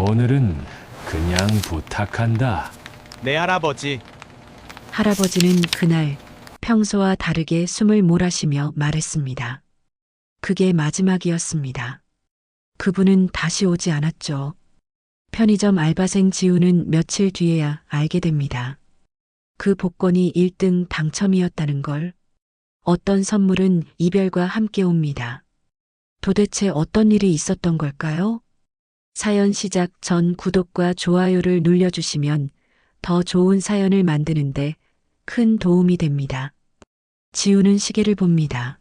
오늘은 그냥 부탁한다. 네, 할아버지. 할아버지는 그날 평소와 다르게 숨을 몰아쉬며 말했습니다. 그게 마지막이었습니다. 그분은 다시 오지 않았죠. 편의점 알바생 지우는 며칠 뒤에야 알게 됩니다. 그 복권이 1등 당첨이었다는 걸. 어떤 선물은 이별과 함께 옵니다. 도대체 어떤 일이 있었던 걸까요? 사연 시작 전 구독과 좋아요를 눌러주시면 더 좋은 사연을 만드는데 큰 도움이 됩니다. 지우는 시계를 봅니다.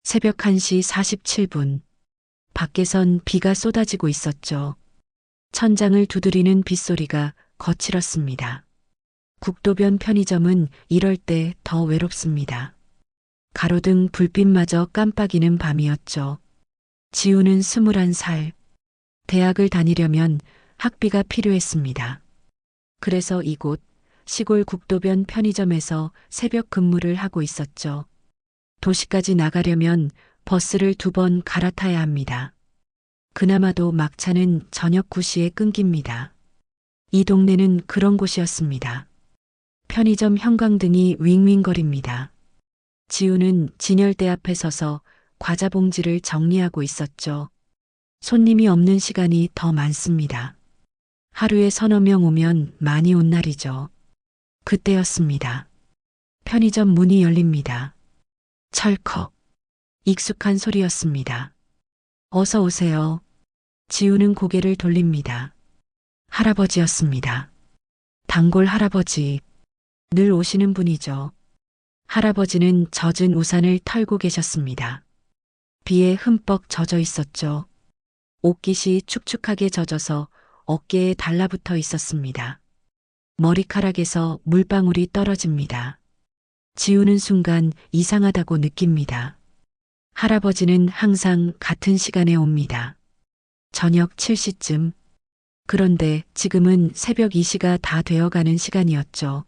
새벽 1시 47분. 밖에선 비가 쏟아지고 있었죠. 천장을 두드리는 빗소리가 거칠었습니다. 국도변 편의점은 이럴 때 더 외롭습니다. 가로등 불빛마저 깜빡이는 밤이었죠. 지우는 21살. 대학을 다니려면 학비가 필요했습니다. 그래서 이곳 시골 국도변 편의점에서 새벽 근무를 하고 있었죠. 도시까지 나가려면 버스를 2번 갈아타야 합니다. 그나마도 막차는 저녁 9시에 끊깁니다. 이 동네는 그런 곳이었습니다. 편의점 형광등이 윙윙거립니다. 지우는 진열대 앞에 서서 과자 봉지를 정리하고 있었죠. 손님이 없는 시간이 더 많습니다. 하루에 서너 명 오면 많이 온 날이죠. 그때였습니다. 편의점 문이 열립니다. 철컥. 익숙한 소리였습니다. 어서 오세요. 지우는 고개를 돌립니다. 할아버지였습니다. 단골 할아버지. 늘 오시는 분이죠. 할아버지는 젖은 우산을 털고 계셨습니다. 비에 흠뻑 젖어 있었죠. 옷깃이 축축하게 젖어서 어깨에 달라붙어 있었습니다. 머리카락에서 물방울이 떨어집니다. 지우는 순간 이상하다고 느낍니다. 할아버지는 항상 같은 시간에 옵니다. 저녁 7시쯤. 그런데 지금은 새벽 2시가 다 되어가는 시간이었죠.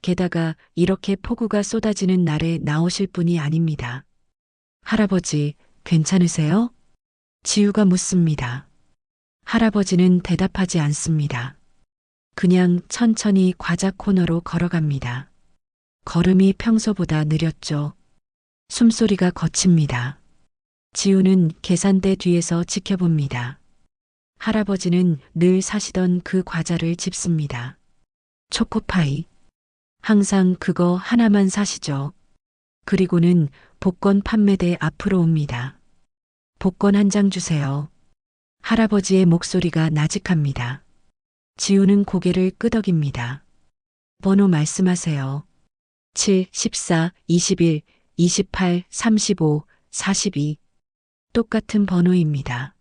게다가 이렇게 폭우가 쏟아지는 날에 나오실 분이 아닙니다. 할아버지, 괜찮으세요? 지우가 묻습니다. 할아버지는 대답하지 않습니다. 그냥 천천히 과자 코너로 걸어갑니다. 걸음이 평소보다 느렸죠. 숨소리가 거칩니다. 지우는 계산대 뒤에서 지켜봅니다. 할아버지는 늘 사시던 그 과자를 집습니다. 초코파이. 항상 그거 하나만 사시죠. 그리고는 복권 판매대 앞으로 옵니다. 복권 한 장 주세요. 할아버지의 목소리가 나직합니다. 지우는 고개를 끄덕입니다. 번호 말씀하세요. 7, 14, 21, 28, 35, 42. 똑같은 번호입니다.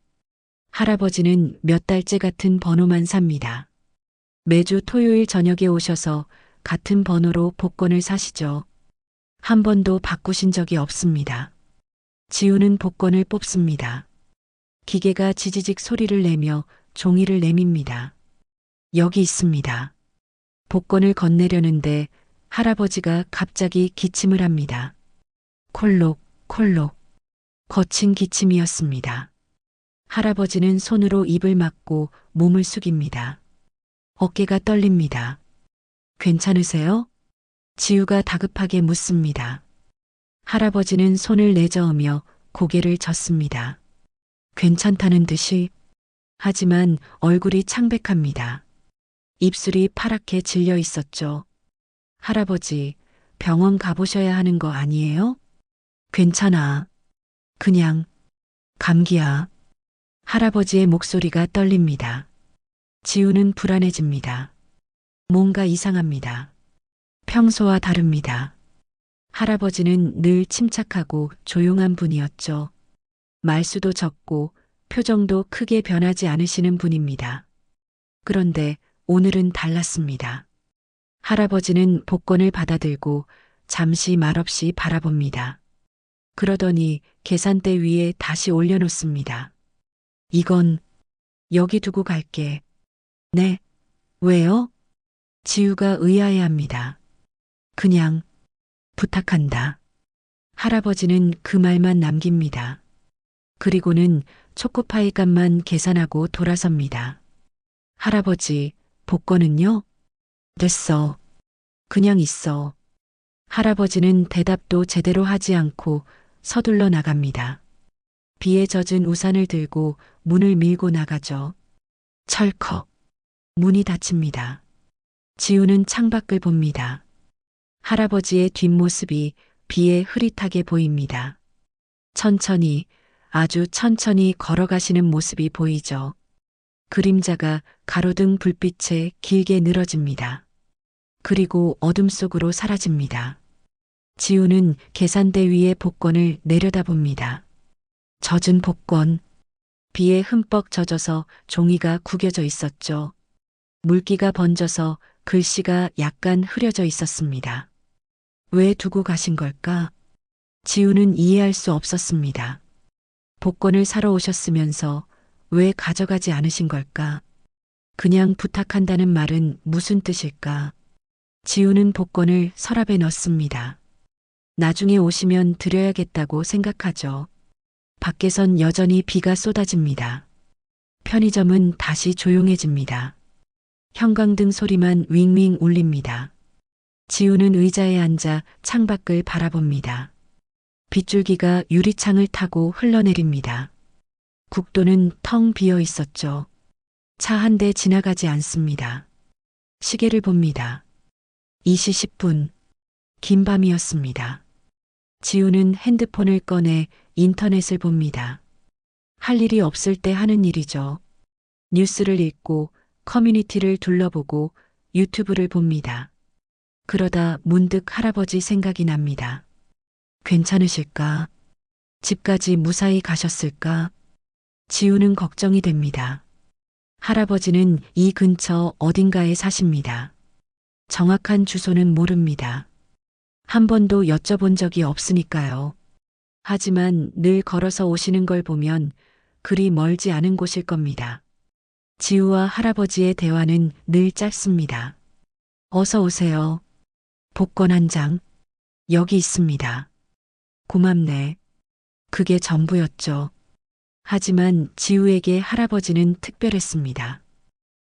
할아버지는 몇 달째 같은 번호만 삽니다. 매주 토요일 저녁에 오셔서 같은 번호로 복권을 사시죠. 한 번도 바꾸신 적이 없습니다. 지우는 복권을 뽑습니다. 기계가 지지직 소리를 내며 종이를 내밉니다. 여기 있습니다. 복권을 건네려는데 할아버지가 갑자기 기침을 합니다. 콜록, 콜록. 거친 기침이었습니다. 할아버지는 손으로 입을 막고 몸을 숙입니다. 어깨가 떨립니다. 괜찮으세요? 지우가 다급하게 묻습니다. 할아버지는 손을 내저으며 고개를 젓습니다. 괜찮다는 듯이. 하지만 얼굴이 창백합니다. 입술이 파랗게 질려 있었죠. 할아버지, 병원 가보셔야 하는 거 아니에요? 괜찮아. 그냥 감기야. 할아버지의 목소리가 떨립니다. 지우는 불안해집니다. 뭔가 이상합니다. 평소와 다릅니다. 할아버지는 늘 침착하고 조용한 분이었죠. 말수도 적고 표정도 크게 변하지 않으시는 분입니다. 그런데 오늘은 달랐습니다. 할아버지는 복권을 받아들고 잠시 말없이 바라봅니다. 그러더니 계산대 위에 다시 올려놓습니다. 이건 여기 두고 갈게. 네. 왜요? 지우가 의아해합니다. 그냥 부탁한다. 할아버지는 그 말만 남깁니다. 그리고는 초코파이 값만 계산하고 돌아섭니다. 할아버지, 복권은요? 됐어. 그냥 있어. 할아버지는 대답도 제대로 하지 않고 서둘러 나갑니다. 비에 젖은 우산을 들고 문을 밀고 나가죠. 철컥. 문이 닫힙니다. 지우는 창밖을 봅니다. 할아버지의 뒷모습이 비에 흐릿하게 보입니다. 천천히, 아주 천천히 걸어가시는 모습이 보이죠. 그림자가 가로등 불빛에 길게 늘어집니다. 그리고 어둠 속으로 사라집니다. 지우는 계산대 위에 복권을 내려다봅니다. 젖은 복권. 비에 흠뻑 젖어서 종이가 구겨져 있었죠. 물기가 번져서 글씨가 약간 흐려져 있었습니다. 왜 두고 가신 걸까? 지우는 이해할 수 없었습니다. 복권을 사러 오셨으면서 왜 가져가지 않으신 걸까? 그냥 부탁한다는 말은 무슨 뜻일까? 지우는 복권을 서랍에 넣습니다. 나중에 오시면 드려야겠다고 생각하죠. 밖에선 여전히 비가 쏟아집니다. 편의점은 다시 조용해집니다. 형광등 소리만 윙윙 울립니다. 지우는 의자에 앉아 창밖을 바라봅니다. 빗줄기가 유리창을 타고 흘러내립니다. 국도는 텅 비어 있었죠. 차 한 대 지나가지 않습니다. 시계를 봅니다. 2시 10분. 긴 밤이었습니다. 지우는 핸드폰을 꺼내 인터넷을 봅니다. 할 일이 없을 때 하는 일이죠. 뉴스를 읽고 커뮤니티를 둘러보고 유튜브를 봅니다. 그러다 문득 할아버지 생각이 납니다. 괜찮으실까? 집까지 무사히 가셨을까? 지우는 걱정이 됩니다. 할아버지는 이 근처 어딘가에 사십니다. 정확한 주소는 모릅니다. 한 번도 여쭤본 적이 없으니까요. 하지만 늘 걸어서 오시는 걸 보면 그리 멀지 않은 곳일 겁니다. 지우와 할아버지의 대화는 늘 짧습니다. 어서 오세요. 복권 한 장. 여기 있습니다. 고맙네. 그게 전부였죠. 하지만 지우에게 할아버지는 특별했습니다.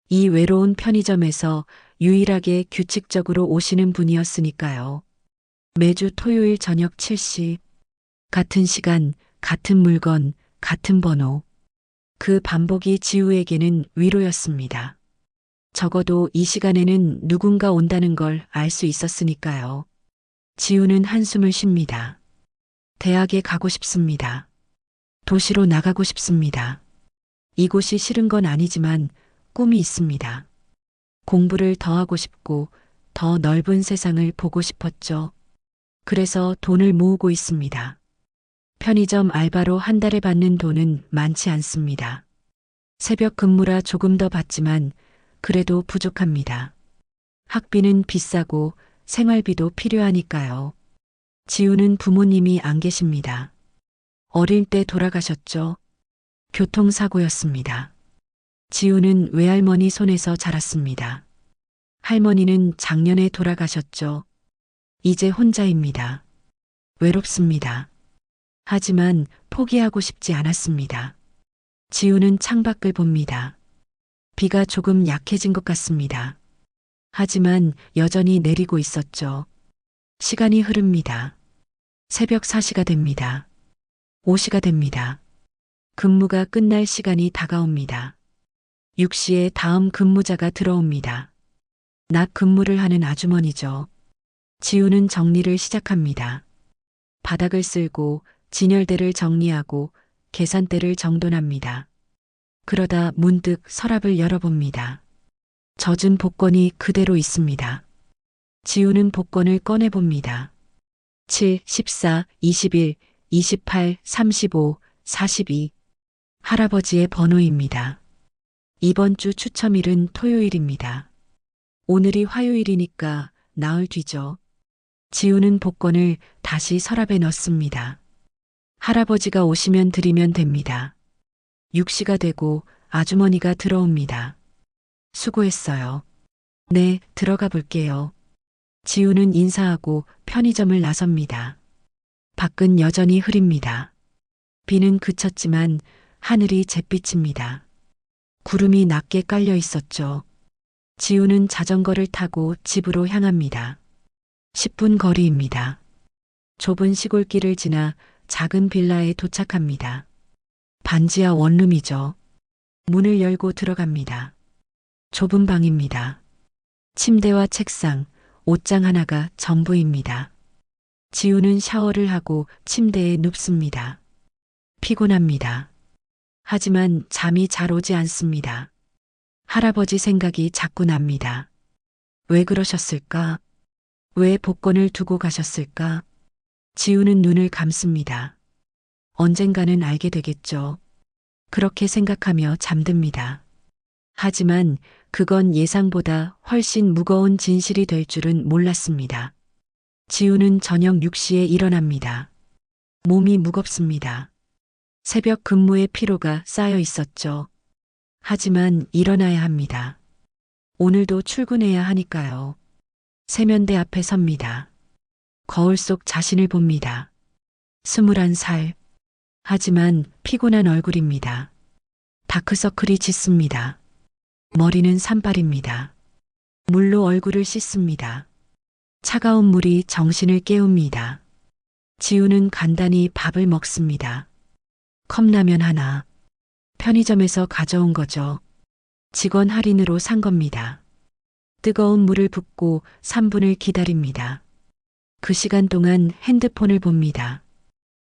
이 외로운 편의점에서 유일하게 규칙적으로 오시는 분이었으니까요. 매주 토요일 저녁 7시, 같은 시간, 같은 물건, 같은 번호. 그 반복이 지우에게는 위로였습니다. 적어도 이 시간에는 누군가 온다는 걸 알 수 있었으니까요. 지우는 한숨을 쉽니다. 대학에 가고 싶습니다. 도시로 나가고 싶습니다. 이곳이 싫은 건 아니지만 꿈이 있습니다. 공부를 더 하고 싶고 더 넓은 세상을 보고 싶었죠. 그래서 돈을 모으고 있습니다. 편의점 알바로 한 달에 받는 돈은 많지 않습니다. 새벽 근무라 조금 더 받지만 그래도 부족합니다. 학비는 비싸고 생활비도 필요하니까요. 지우는 부모님이 안 계십니다. 어릴 때 돌아가셨죠. 교통사고였습니다. 지우는 외할머니 손에서 자랐습니다. 할머니는 작년에 돌아가셨죠. 이제 혼자입니다. 외롭습니다. 하지만 포기하고 싶지 않았습니다. 지우는 창밖을 봅니다. 비가 조금 약해진 것 같습니다. 하지만 여전히 내리고 있었죠. 시간이 흐릅니다. 새벽 4시가 됩니다. 5시가 됩니다. 근무가 끝날 시간이 다가옵니다. 6시에 다음 근무자가 들어옵니다. 낮 근무를 하는 아주머니죠. 지우는 정리를 시작합니다. 바닥을 쓸고 진열대를 정리하고 계산대를 정돈합니다. 그러다 문득 서랍을 열어봅니다. 젖은 복권이 그대로 있습니다. 지우는 복권을 꺼내봅니다. 7, 14, 21, 28, 35, 42. 할아버지의 번호입니다. 이번 주 추첨일은 토요일입니다. 오늘이 화요일이니까 나흘 뒤죠. 지우는 복권을 다시 서랍에 넣습니다. 할아버지가 오시면 드리면 됩니다. 6시가 되고 아주머니가 들어옵니다. 수고했어요. 네, 들어가 볼게요. 지우는 인사하고 편의점을 나섭니다. 밖은 여전히 흐립니다. 비는 그쳤지만 하늘이 잿빛입니다. 구름이 낮게 깔려 있었죠. 지우는 자전거를 타고 집으로 향합니다. 10분 거리입니다. 좁은 시골길을 지나 작은 빌라에 도착합니다. 반지하 원룸이죠. 문을 열고 들어갑니다. 좁은 방입니다. 침대와 책상, 옷장 하나가 전부입니다. 지우는 샤워를 하고 침대에 눕습니다. 피곤합니다. 하지만 잠이 잘 오지 않습니다. 할아버지 생각이 자꾸 납니다. 왜 그러셨을까? 왜 복권을 두고 가셨을까? 지우는 눈을 감습니다. 언젠가는 알게 되겠죠. 그렇게 생각하며 잠듭니다. 하지만 그건 예상보다 훨씬 무거운 진실이 될 줄은 몰랐습니다. 지우는 저녁 6시에 일어납니다. 몸이 무겁습니다. 새벽 근무의 피로가 쌓여 있었죠. 하지만 일어나야 합니다. 오늘도 출근해야 하니까요. 세면대 앞에 섭니다. 거울 속 자신을 봅니다. 21살. 하지만 피곤한 얼굴입니다. 다크서클이 짙습니다. 머리는 산발입니다. 물로 얼굴을 씻습니다. 차가운 물이 정신을 깨웁니다. 지우는 간단히 밥을 먹습니다. 컵라면 하나. 편의점에서 가져온 거죠. 직원 할인으로 산 겁니다. 뜨거운 물을 붓고 3분을 기다립니다. 그 시간 동안 핸드폰을 봅니다.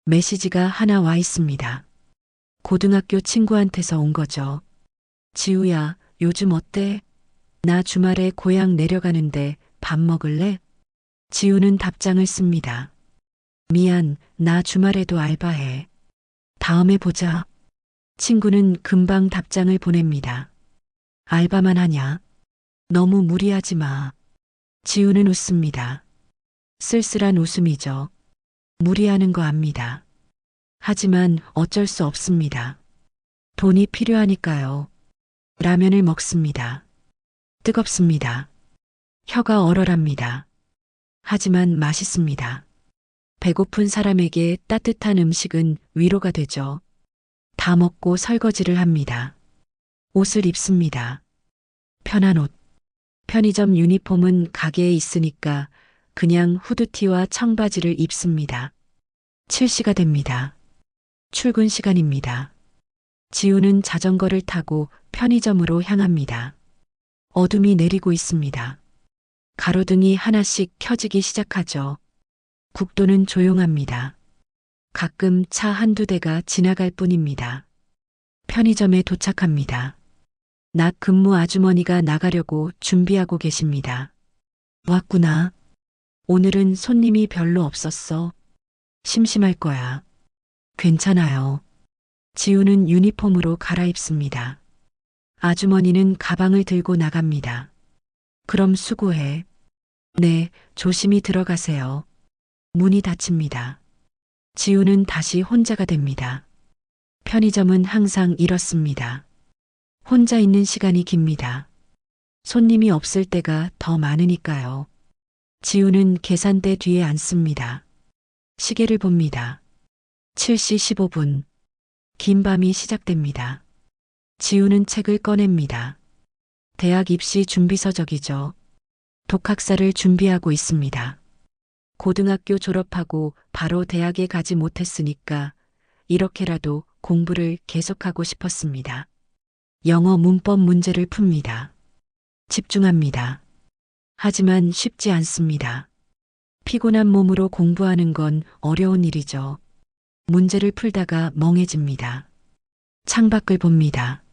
메시지가 하나 와 있습니다. 고등학교 친구한테서 온 거죠. 지우야, 요즘 어때? 나 주말에 고향 내려가는데 밥 먹을래? 지우는 답장을 씁니다. 미안, 나 주말에도 알바해. 다음에 보자. 친구는 금방 답장을 보냅니다. 알바만 하냐? 너무 무리하지 마. 지우는 웃습니다. 쓸쓸한 웃음이죠. 무리하는 거 압니다. 하지만 어쩔 수 없습니다. 돈이 필요하니까요. 라면을 먹습니다. 뜨겁습니다. 혀가 얼얼합니다. 하지만 맛있습니다. 배고픈 사람에게 따뜻한 음식은 위로가 되죠. 다 먹고 설거지를 합니다. 옷을 입습니다. 편한 옷. 편의점 유니폼은 가게에 있으니까 그냥 후드티와 청바지를 입습니다. 7시가 됩니다. 출근 시간입니다. 지우는 자전거를 타고 편의점으로 향합니다. 어둠이 내리고 있습니다. 가로등이 하나씩 켜지기 시작하죠. 국도는 조용합니다. 가끔 차 한두 대가 지나갈 뿐입니다. 편의점에 도착합니다. 낮 근무 아주머니가 나가려고 준비하고 계십니다. 왔구나. 오늘은 손님이 별로 없었어. 심심할 거야. 괜찮아요. 지우는 유니폼으로 갈아입습니다. 아주머니는 가방을 들고 나갑니다. 그럼 수고해. 네, 조심히 들어가세요. 문이 닫힙니다. 지우는 다시 혼자가 됩니다. 편의점은 항상 이렇습니다. 혼자 있는 시간이 깁니다. 손님이 없을 때가 더 많으니까요. 지우는 계산대 뒤에 앉습니다. 시계를 봅니다. 7시 15분. 긴 밤이 시작됩니다. 지우는 책을 꺼냅니다. 대학 입시 준비서적이죠. 독학사를 준비하고 있습니다. 고등학교 졸업하고 바로 대학에 가지 못했으니까 이렇게라도 공부를 계속하고 싶었습니다. 영어 문법 문제를 풉니다. 집중합니다. 하지만 쉽지 않습니다. 피곤한 몸으로 공부하는 건 어려운 일이죠. 문제를 풀다가 멍해집니다. 창밖을 봅니다.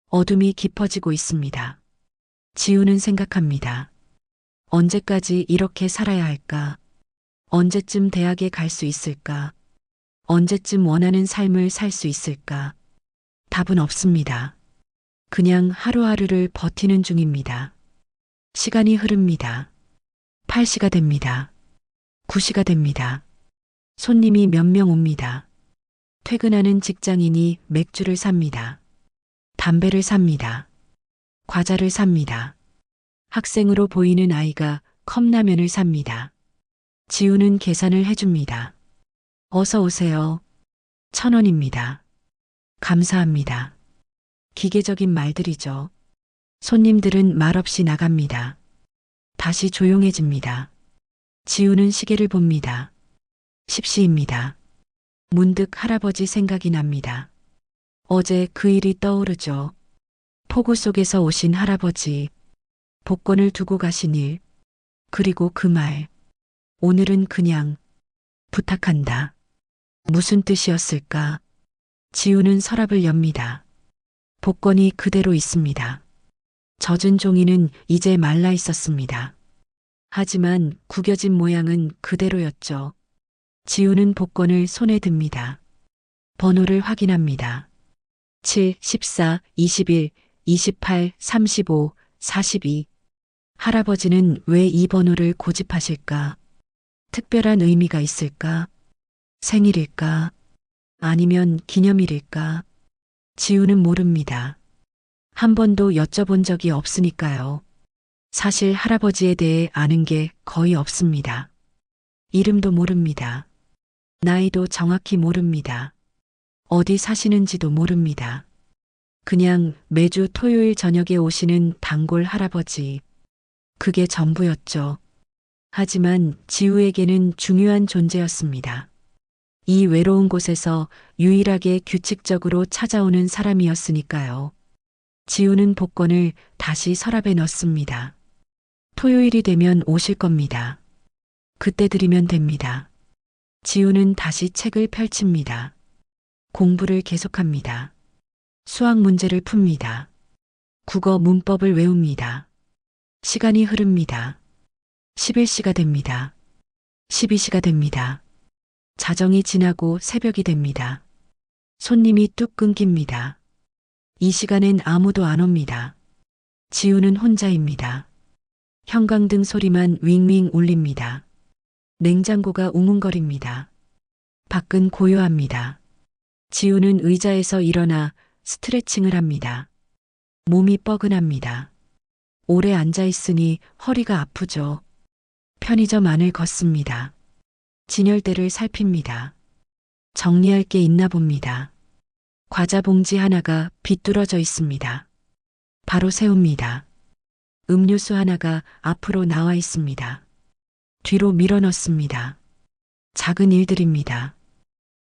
어둠이 깊어지고 있습니다. 지우는 생각합니다. 언제까지 이렇게 살아야 할까? 언제쯤 대학에 갈 수 있을까? 언제쯤 원하는 삶을 살 수 있을까? 답은 없습니다. 그냥 하루하루를 버티는 중입니다. 시간이 흐릅니다. 8시가 됩니다. 9시가 됩니다. 손님이 몇 명 옵니다. 퇴근하는 직장인이 맥주를 삽니다. 담배를 삽니다. 과자를 삽니다. 학생으로 보이는 아이가 컵라면을 삽니다. 지우는 계산을 해줍니다. 어서 오세요. 1,000원입니다. 감사합니다. 기계적인 말들이죠. 손님들은 말없이 나갑니다. 다시 조용해집니다. 지우는 시계를 봅니다. 10시입니다. 문득 할아버지 생각이 납니다. 어제 그 일이 떠오르죠. 폭우 속에서 오신 할아버지, 복권을 두고 가신 일, 그리고 그 말. 오늘은 그냥 부탁한다. 무슨 뜻이었을까? 지우는 서랍을 엽니다. 복권이 그대로 있습니다. 젖은 종이는 이제 말라 있었습니다. 하지만 구겨진 모양은 그대로였죠. 지우는 복권을 손에 듭니다. 번호를 확인합니다. 7, 14, 21, 28, 35, 42. 할아버지는 왜 이 번호를 고집하실까? 특별한 의미가 있을까? 생일일까? 아니면 기념일일까? 지우는 모릅니다. 한 번도 여쭤본 적이 없으니까요. 사실 할아버지에 대해 아는 게 거의 없습니다. 이름도 모릅니다. 나이도 정확히 모릅니다. 어디 사시는지도 모릅니다. 그냥 매주 토요일 저녁에 오시는 단골 할아버지. 그게 전부였죠. 하지만 지우에게는 중요한 존재였습니다. 이 외로운 곳에서 유일하게 규칙적으로 찾아오는 사람이었으니까요. 지우는 복권을 다시 서랍에 넣습니다. 토요일이 되면 오실 겁니다. 그때 드리면 됩니다. 지우는 다시 책을 펼칩니다. 공부를 계속합니다. 수학 문제를 풉니다. 국어 문법을 외웁니다. 시간이 흐릅니다. 11시가 됩니다. 12시가 됩니다. 자정이 지나고 새벽이 됩니다. 손님이 뚝 끊깁니다. 이 시간엔 아무도 안 옵니다. 지우는 혼자입니다. 형광등 소리만 윙윙 울립니다. 냉장고가 웅웅거립니다. 밖은 고요합니다. 지우는 의자에서 일어나 스트레칭을 합니다. 몸이 뻐근합니다. 오래 앉아 있으니 허리가 아프죠. 편의점 안을 걷습니다. 진열대를 살핍니다. 정리할 게 있나 봅니다. 과자 봉지 하나가 비뚤어져 있습니다. 바로 세웁니다. 음료수 하나가 앞으로 나와 있습니다. 뒤로 밀어 넣습니다. 작은 일들입니다.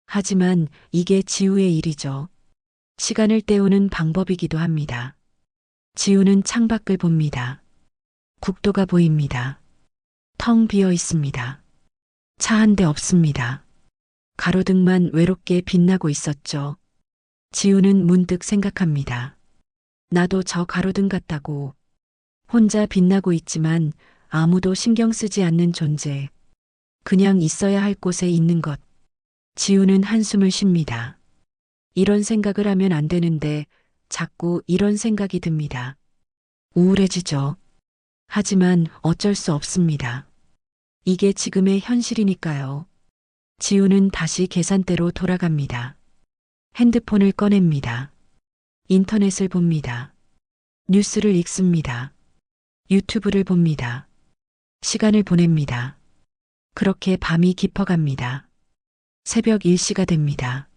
하지만 이게 지우의 일이죠. 시간을 때우는 방법이기도 합니다. 지우는 창밖을 봅니다. 국도가 보입니다. 텅 비어 있습니다. 차 한 대 없습니다. 가로등만 외롭게 빛나고 있었죠. 지우는 문득 생각합니다. 나도 저 가로등 같다고. 혼자 빛나고 있지만 아무도 신경 쓰지 않는 존재. 그냥 있어야 할 곳에 있는 것. 지우는 한숨을 쉽니다. 이런 생각을 하면 안 되는데 자꾸 이런 생각이 듭니다. 우울해지죠. 하지만 어쩔 수 없습니다. 이게 지금의 현실이니까요. 지우는 다시 계산대로 돌아갑니다. 핸드폰을 꺼냅니다. 인터넷을 봅니다. 뉴스를 읽습니다. 유튜브를 봅니다. 시간을 보냅니다. 그렇게 밤이 깊어갑니다. 새벽 1시가 됩니다.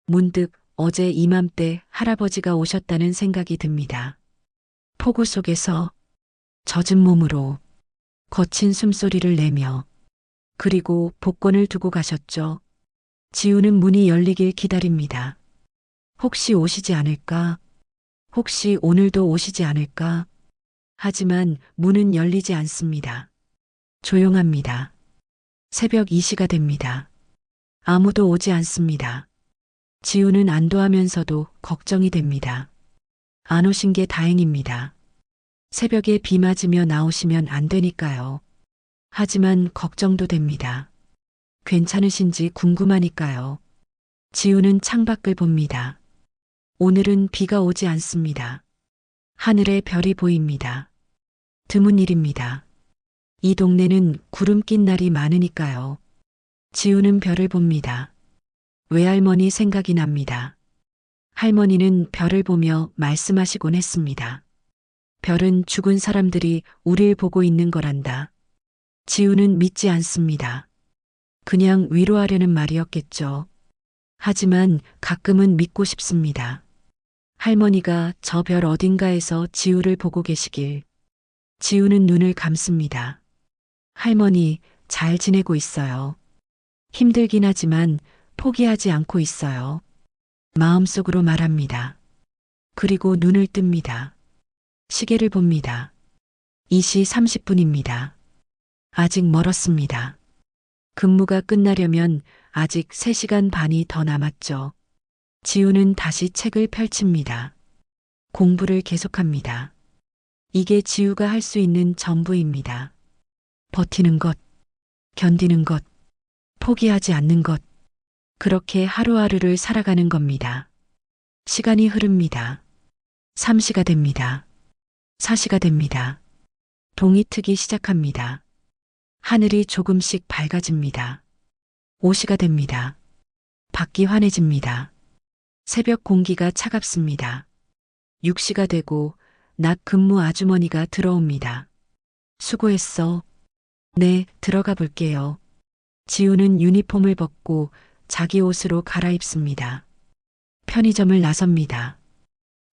문득 어제 이맘때 할아버지가 오셨다는 생각이 듭니다. 폭우 속에서 젖은 몸으로 거친 숨소리를 내며 그리고 복권을 두고 가셨죠. 지우는 문이 열리길 기다립니다. 혹시 오시지 않을까? 혹시 오늘도 오시지 않을까? 하지만 문은 열리지 않습니다. 조용합니다. 새벽 2시가 됩니다. 아무도 오지 않습니다. 지우는 안도하면서도 걱정이 됩니다. 안 오신 게 다행입니다. 새벽에 비 맞으며 나오시면 안 되니까요. 하지만 걱정도 됩니다. 괜찮으신지 궁금하니까요. 지우는 창밖을 봅니다. 오늘은 비가 오지 않습니다. 하늘에 별이 보입니다. 드문 일입니다. 이 동네는 구름 낀 날이 많으니까요. 지우는 별을 봅니다. 외할머니 생각이 납니다. 할머니는 별을 보며 말씀하시곤 했습니다. 별은 죽은 사람들이 우릴 보고 있는 거란다. 지우는 믿지 않습니다. 그냥 위로하려는 말이었겠죠. 하지만 가끔은 믿고 싶습니다. 할머니가 저 별 어딘가에서 지우를 보고 계시길. 지우는 눈을 감습니다. 할머니, 잘 지내고 있어요. 힘들긴 하지만 포기하지 않고 있어요. 마음속으로 말합니다. 그리고 눈을 뜹니다. 시계를 봅니다. 2시 30분입니다. 아직 멀었습니다. 근무가 끝나려면 아직 3시간 반이 더 남았죠. 지우는 다시 책을 펼칩니다. 공부를 계속합니다. 이게 지우가 할 수 있는 전부입니다. 버티는 것, 견디는 것, 포기하지 않는 것. 그렇게 하루하루를 살아가는 겁니다. 시간이 흐릅니다. 3시가 됩니다. 4시가 됩니다. 동이 트기 시작합니다. 하늘이 조금씩 밝아집니다. 5시가 됩니다. 밖이 환해집니다. 새벽 공기가 차갑습니다. 6시가 되고 낮 근무 아주머니가 들어옵니다. 수고했어. 네, 들어가 볼게요. 지우는 유니폼을 벗고 자기 옷으로 갈아입습니다. 편의점을 나섭니다.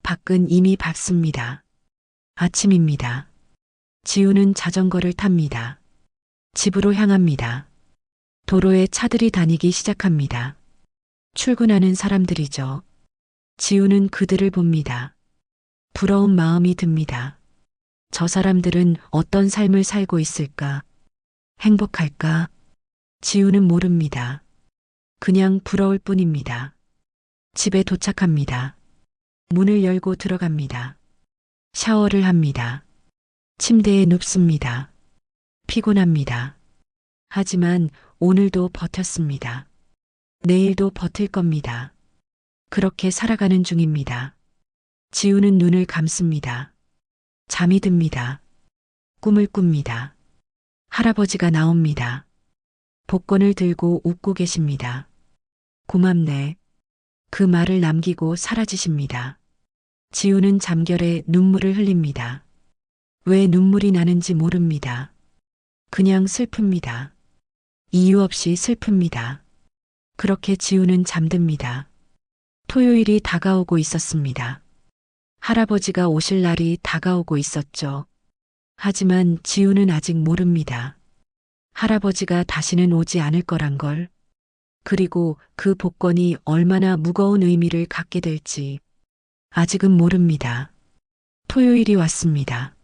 밖은 이미 밝습니다. 아침입니다. 지우는 자전거를 탑니다. 집으로 향합니다. 도로에 차들이 다니기 시작합니다. 출근하는 사람들이죠. 지우는 그들을 봅니다. 부러운 마음이 듭니다. 저 사람들은 어떤 삶을 살고 있을까? 행복할까? 지우는 모릅니다. 그냥 부러울 뿐입니다. 집에 도착합니다. 문을 열고 들어갑니다. 샤워를 합니다. 침대에 눕습니다. 피곤합니다. 하지만 오늘도 버텼습니다. 내일도 버틸 겁니다. 그렇게 살아가는 중입니다. 지우는 눈을 감습니다. 잠이 듭니다. 꿈을 꿉니다. 할아버지가 나옵니다. 복권을 들고 웃고 계십니다. 고맙네. 그 말을 남기고 사라지십니다. 지우는 잠결에 눈물을 흘립니다. 왜 눈물이 나는지 모릅니다. 그냥 슬픕니다. 이유 없이 슬픕니다. 그렇게 지우는 잠듭니다. 토요일이 다가오고 있었습니다. 할아버지가 오실 날이 다가오고 있었죠. 하지만 지우는 아직 모릅니다. 할아버지가 다시는 오지 않을 거란 걸. 그리고 그 복권이 얼마나 무거운 의미를 갖게 될지 아직은 모릅니다. 토요일이 왔습니다.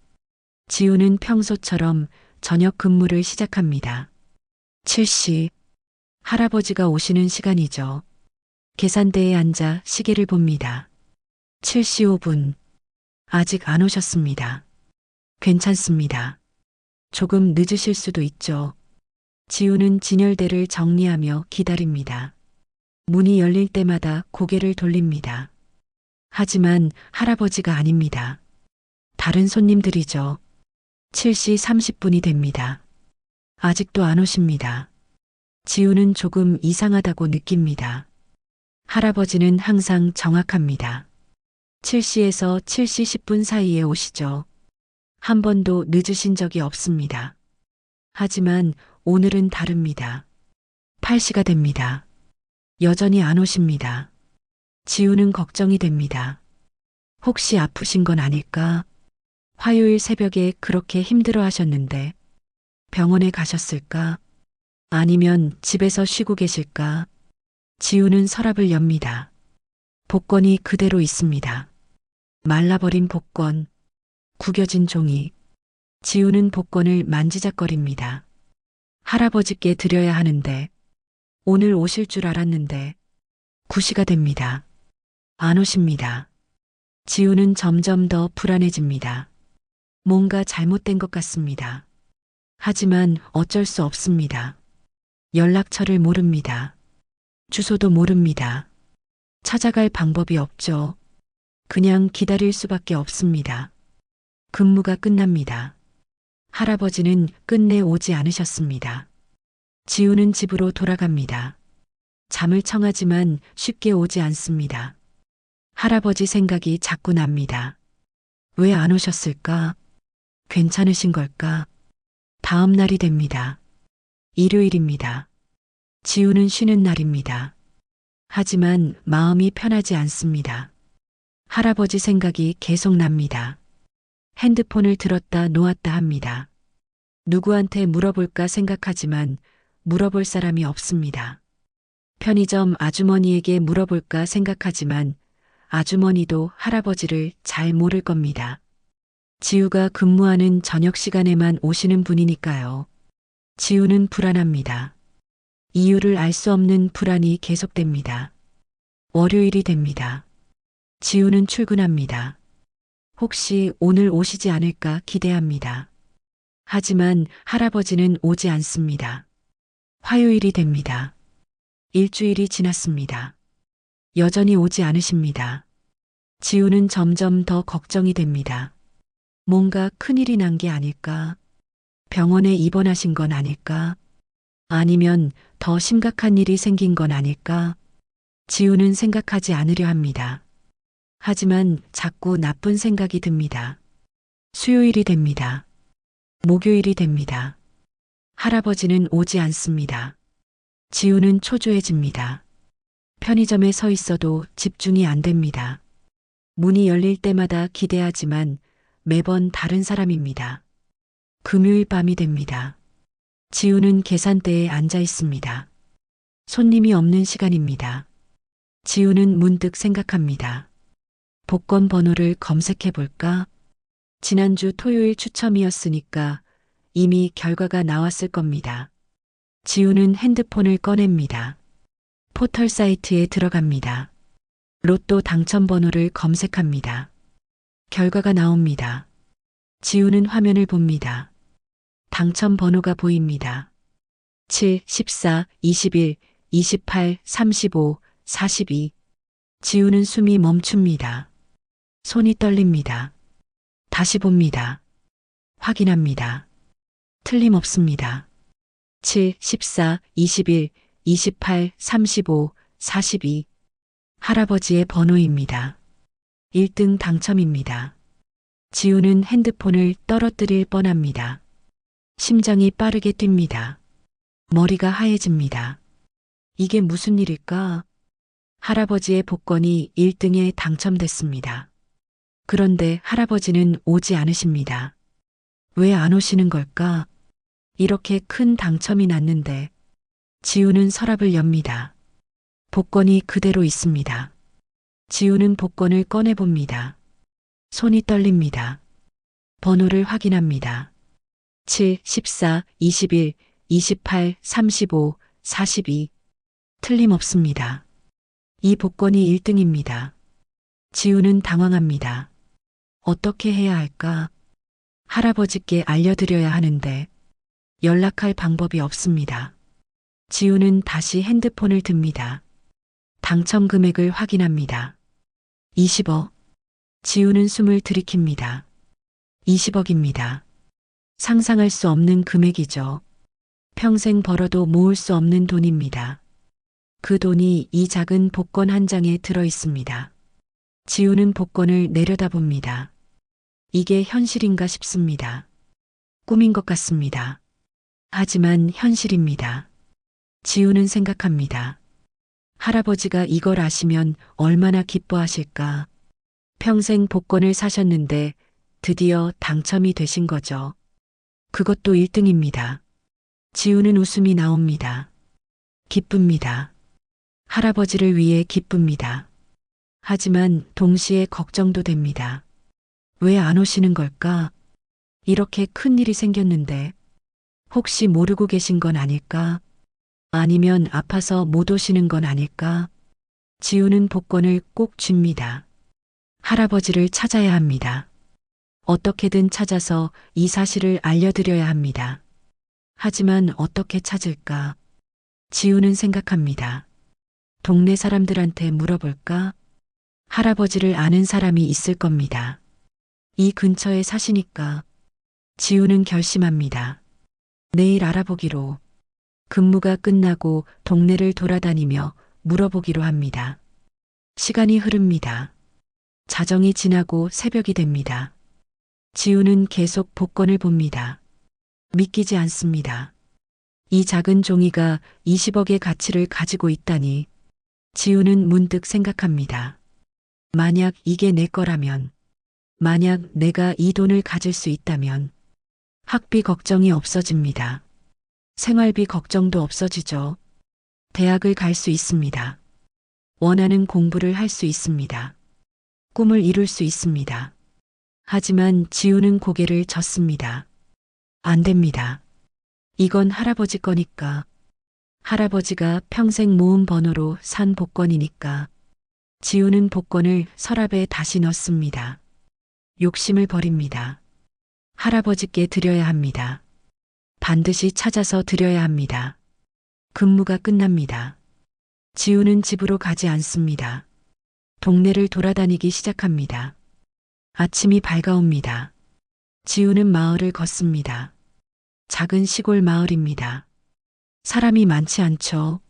지우는 평소처럼 저녁 근무를 시작합니다. 7시. 할아버지가 오시는 시간이죠. 계산대에 앉아 시계를 봅니다. 7시 5분. 아직 안 오셨습니다. 괜찮습니다. 조금 늦으실 수도 있죠. 지우는 진열대를 정리하며 기다립니다. 문이 열릴 때마다 고개를 돌립니다. 하지만 할아버지가 아닙니다. 다른 손님들이죠. 7시 30분이 됩니다. 아직도 안 오십니다. 지우는 조금 이상하다고 느낍니다. 할아버지는 항상 정확합니다. 7시에서 7시 10분 사이에 오시죠. 한 번도 늦으신 적이 없습니다. 하지만 오늘은 다릅니다. 8시가 됩니다. 여전히 안 오십니다. 지우는 걱정이 됩니다. 혹시 아프신 건 아닐까? 화요일 새벽에 그렇게 힘들어 하셨는데 병원에 가셨을까? 아니면 집에서 쉬고 계실까? 지우는 서랍을 엽니다. 복권이 그대로 있습니다. 말라버린 복권, 구겨진 종이. 지우는 복권을 만지작거립니다. 할아버지께 드려야 하는데, 오늘 오실 줄 알았는데, 9시가 됩니다. 안 오십니다. 지우는 점점 더 불안해집니다. 뭔가 잘못된 것 같습니다. 하지만 어쩔 수 없습니다. 연락처를 모릅니다. 주소도 모릅니다. 찾아갈 방법이 없죠. 그냥 기다릴 수밖에 없습니다. 근무가 끝납니다. 할아버지는 끝내 오지 않으셨습니다. 지우는 집으로 돌아갑니다. 잠을 청하지만 쉽게 오지 않습니다. 할아버지 생각이 자꾸 납니다. 왜 안 오셨을까? 괜찮으신 걸까? 다음 날이 됩니다. 일요일입니다. 지우는 쉬는 날입니다. 하지만 마음이 편하지 않습니다. 할아버지 생각이 계속 납니다. 핸드폰을 들었다 놓았다 합니다. 누구한테 물어볼까 생각하지만 물어볼 사람이 없습니다. 편의점 아주머니에게 물어볼까 생각하지만 아주머니도 할아버지를 잘 모를 겁니다. 지우가 근무하는 저녁 시간에만 오시는 분이니까요. 지우는 불안합니다. 이유를 알 수 없는 불안이 계속됩니다. 월요일이 됩니다. 지우는 출근합니다. 혹시 오늘 오시지 않을까 기대합니다. 하지만 할아버지는 오지 않습니다. 화요일이 됩니다. 일주일이 지났습니다. 여전히 오지 않으십니다. 지우는 점점 더 걱정이 됩니다. 뭔가 큰일이 난 게 아닐까? 병원에 입원하신 건 아닐까? 아니면 더 심각한 일이 생긴 건 아닐까? 지우는 생각하지 않으려 합니다. 하지만 자꾸 나쁜 생각이 듭니다. 수요일이 됩니다. 목요일이 됩니다. 할아버지는 오지 않습니다. 지우는 초조해집니다. 편의점에 서 있어도 집중이 안 됩니다. 문이 열릴 때마다 기대하지만 매번 다른 사람입니다. 금요일 밤이 됩니다. 지우는 계산대에 앉아 있습니다. 손님이 없는 시간입니다. 지우는 문득 생각합니다. 복권 번호를 검색해 볼까? 지난주 토요일 추첨이었으니까 이미 결과가 나왔을 겁니다. 지우는 핸드폰을 꺼냅니다. 포털 사이트에 들어갑니다. 로또 당첨 번호를 검색합니다. 결과가 나옵니다. 지우는 화면을 봅니다. 당첨 번호가 보입니다. 7, 14, 21, 28, 35, 42. 지우는 숨이 멈춥니다. 손이 떨립니다. 다시 봅니다. 확인합니다. 틀림없습니다. 7, 14, 21, 28, 35, 42. 할아버지의 번호입니다. 1등 당첨입니다. 지우는 핸드폰을 떨어뜨릴 뻔합니다. 심장이 빠르게 뜁니다. 머리가 하얘집니다. 이게 무슨 일일까? 할아버지의 복권이 1등에 당첨됐습니다. 그런데 할아버지는 오지 않으십니다. 왜 안 오시는 걸까? 이렇게 큰 당첨이 났는데. 지우는 서랍을 엽니다. 복권이 그대로 있습니다. 지우는 복권을 꺼내봅니다. 손이 떨립니다. 번호를 확인합니다. 7, 14, 21, 28, 35, 42. 틀림없습니다. 이 복권이 1등입니다. 지우는 당황합니다. 어떻게 해야 할까? 할아버지께 알려드려야 하는데 연락할 방법이 없습니다. 지우는 다시 핸드폰을 듭니다. 당첨 금액을 확인합니다. 20억. 지우는 숨을 들이킵니다. 20억입니다. 상상할 수 없는 금액이죠. 평생 벌어도 모을 수 없는 돈입니다. 그 돈이 이 작은 복권 한 장에 들어 있습니다. 지우는 복권을 내려다봅니다. 이게 현실인가 싶습니다. 꿈인 것 같습니다. 하지만 현실입니다. 지우는 생각합니다. 할아버지가 이걸 아시면 얼마나 기뻐하실까. 평생 복권을 사셨는데 드디어 당첨이 되신 거죠. 그것도 1등입니다. 지우는 웃음이 나옵니다. 기쁩니다. 할아버지를 위해 기쁩니다. 하지만 동시에 걱정도 됩니다. 왜 안 오시는 걸까? 이렇게 큰 일이 생겼는데 혹시 모르고 계신 건 아닐까? 아니면 아파서 못 오시는 건 아닐까? 지우는 복권을 꼭 쥡니다. 할아버지를 찾아야 합니다. 어떻게든 찾아서 이 사실을 알려드려야 합니다. 하지만 어떻게 찾을까? 지우는 생각합니다. 동네 사람들한테 물어볼까? 할아버지를 아는 사람이 있을 겁니다. 이 근처에 사시니까. 지우는 결심합니다. 내일 알아보기로. 근무가 끝나고 동네를 돌아다니며 물어보기로 합니다. 시간이 흐릅니다. 자정이 지나고 새벽이 됩니다. 지우는 계속 복권을 봅니다. 믿기지 않습니다. 이 작은 종이가 20억의 가치를 가지고 있다니. 지우는 문득 생각합니다. 만약 이게 내 거라면, 만약 내가 이 돈을 가질 수 있다면, 학비 걱정이 없어집니다. 생활비 걱정도 없어지죠. 대학을 갈 수 있습니다. 원하는 공부를 할 수 있습니다. 꿈을 이룰 수 있습니다. 하지만 지우는 고개를 젓습니다. 안 됩니다. 이건 할아버지 거니까. 할아버지가 평생 모은 번호로 산 복권이니까. 지우는 복권을 서랍에 다시 넣습니다. 욕심을 버립니다. 할아버지께 드려야 합니다. 반드시 찾아서 드려야 합니다. 근무가 끝납니다. 지우는 집으로 가지 않습니다. 동네를 돌아다니기 시작합니다. 아침이 밝아옵니다. 지우는 마을을 걷습니다. 작은 시골 마을입니다. 사람이 많지 않죠.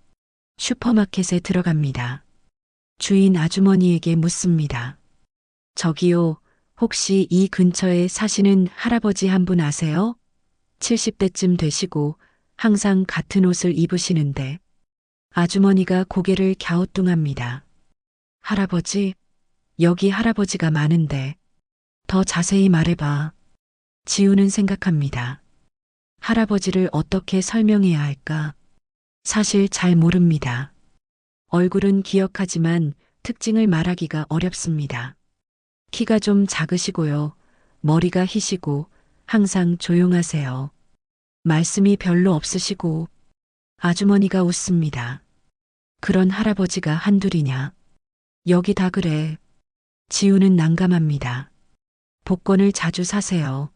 슈퍼마켓에 들어갑니다. 주인 아주머니에게 묻습니다. 저기요, 혹시 이 근처에 사시는 할아버지 한 분 아세요? 70대쯤 되시고 항상 같은 옷을 입으시는데. 아주머니가 고개를 갸우뚱합니다. 할아버지, 여기 할아버지가 많은데. 더 자세히 말해봐. 지우는 생각합니다. 할아버지를 어떻게 설명해야 할까? 사실 잘 모릅니다. 얼굴은 기억하지만 특징을 말하기가 어렵습니다. 키가 좀 작으시고요. 머리가 희시고 항상 조용하세요. 말씀이 별로 없으시고. 아주머니가 웃습니다. 그런 할아버지가 한둘이냐? 여기 다 그래. 지우는 난감합니다. 복권을 자주 사세요.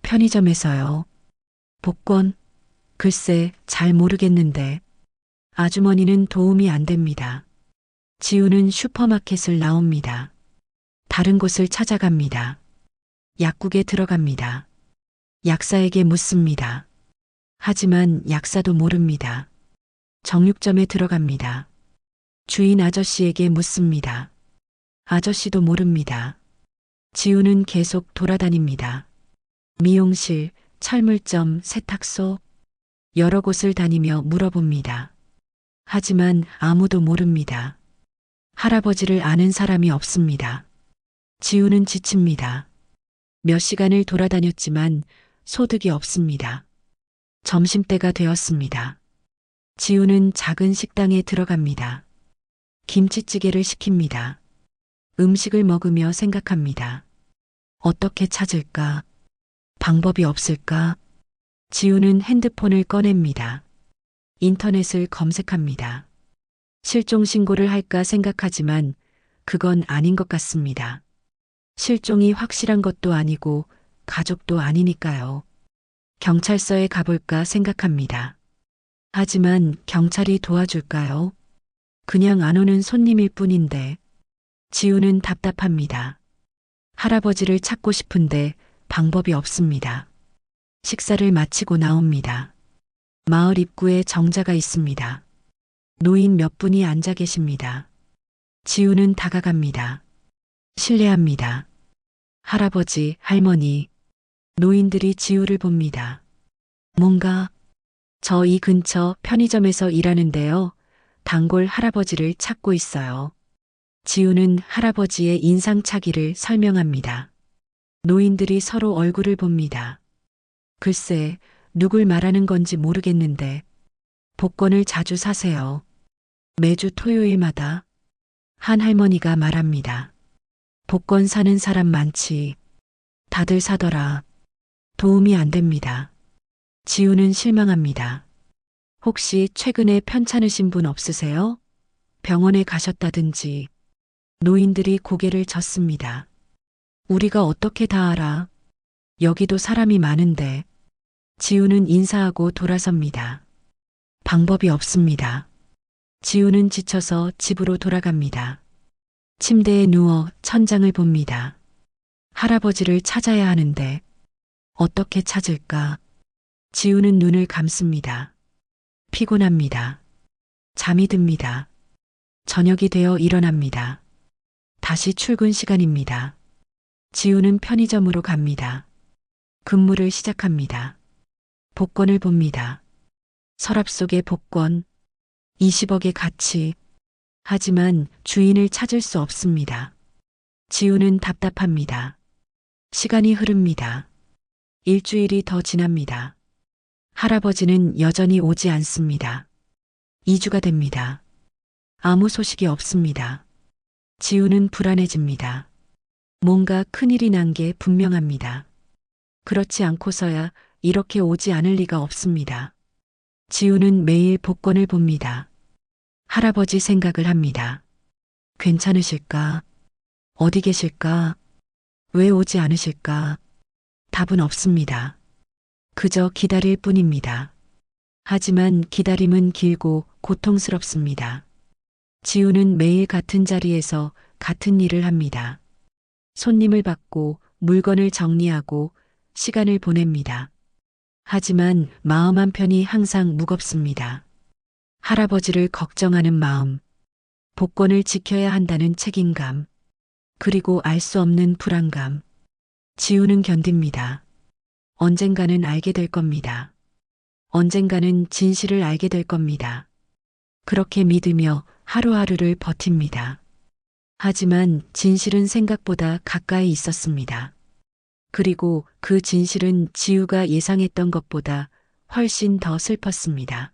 편의점에서요. 복권? 글쎄, 잘 모르겠는데. 아주머니는 도움이 안 됩니다. 지우는 슈퍼마켓을 나옵니다. 다른 곳을 찾아갑니다. 약국에 들어갑니다. 약사에게 묻습니다. 하지만 약사도 모릅니다. 정육점에 들어갑니다. 주인 아저씨에게 묻습니다. 아저씨도 모릅니다. 지우는 계속 돌아다닙니다. 미용실, 철물점, 세탁소, 여러 곳을 다니며 물어봅니다. 하지만 아무도 모릅니다. 할아버지를 아는 사람이 없습니다. 지우는 지칩니다. 몇 시간을 돌아다녔지만 소득이 없습니다. 점심때가 되었습니다. 지우는 작은 식당에 들어갑니다. 김치찌개를 시킵니다. 음식을 먹으며 생각합니다. 어떻게 찾을까? 방법이 없을까? 지우는 핸드폰을 꺼냅니다. 인터넷을 검색합니다. 실종 신고를 할까 생각하지만 그건 아닌 것 같습니다. 실종이 확실한 것도 아니고 가족도 아니니까요. 경찰서에 가볼까 생각합니다. 하지만 경찰이 도와줄까요? 그냥 안 오는 손님일 뿐인데. 지우는 답답합니다. 할아버지를 찾고 싶은데 방법이 없습니다. 식사를 마치고 나옵니다. 마을 입구에 정자가 있습니다. 노인 몇 분이 앉아 계십니다. 지우는 다가갑니다. 실례합니다. 할아버지, 할머니. 노인들이 지우를 봅니다. 뭔가, 저 이 근처 편의점에서 일하는데요. 단골 할아버지를 찾고 있어요. 지우는 할아버지의 인상착의를 설명합니다. 노인들이 서로 얼굴을 봅니다. 글쎄, 누굴 말하는 건지 모르겠는데. 복권을 자주 사세요. 매주 토요일마다. 한 할머니가 말합니다. 복권 사는 사람 많지. 다들 사더라. 도움이 안 됩니다. 지우는 실망합니다. 혹시 최근에 편찮으신 분 없으세요? 병원에 가셨다든지. 노인들이 고개를 젓습니다. 우리가 어떻게 다 알아? 여기도 사람이 많은데. 지우는 인사하고 돌아섭니다. 방법이 없습니다. 지우는 지쳐서 집으로 돌아갑니다. 침대에 누워 천장을 봅니다. 할아버지를 찾아야 하는데 어떻게 찾을까? 지우는 눈을 감습니다. 피곤합니다. 잠이 듭니다. 저녁이 되어 일어납니다. 다시 출근 시간입니다. 지우는 편의점으로 갑니다. 근무를 시작합니다. 복권을 봅니다. 서랍 속에 복권, 20억의 가치. 하지만 주인을 찾을 수 없습니다. 지우는 답답합니다. 시간이 흐릅니다. 일주일이 더 지납니다. 할아버지는 여전히 오지 않습니다. 2주가 됩니다. 아무 소식이 없습니다. 지우는 불안해집니다. 뭔가 큰일이 난 게 분명합니다. 그렇지 않고서야 이렇게 오지 않을 리가 없습니다. 지우는 매일 복권을 봅니다. 할아버지 생각을 합니다. 괜찮으실까? 어디 계실까? 왜 오지 않으실까? 답은 없습니다. 그저 기다릴 뿐입니다. 하지만 기다림은 길고 고통스럽습니다. 지우는 매일 같은 자리에서 같은 일을 합니다. 손님을 받고 물건을 정리하고 시간을 보냅니다. 하지만 마음 한편이 항상 무겁습니다. 할아버지를 걱정하는 마음, 복권을 지켜야 한다는 책임감, 그리고 알 수 없는 불안감. 지우는 견딥니다. 언젠가는 알게 될 겁니다. 언젠가는 진실을 알게 될 겁니다. 그렇게 믿으며 하루하루를 버팁니다. 하지만 진실은 생각보다 가까이 있었습니다. 그리고 그 진실은 지우가 예상했던 것보다 훨씬 더 슬펐습니다.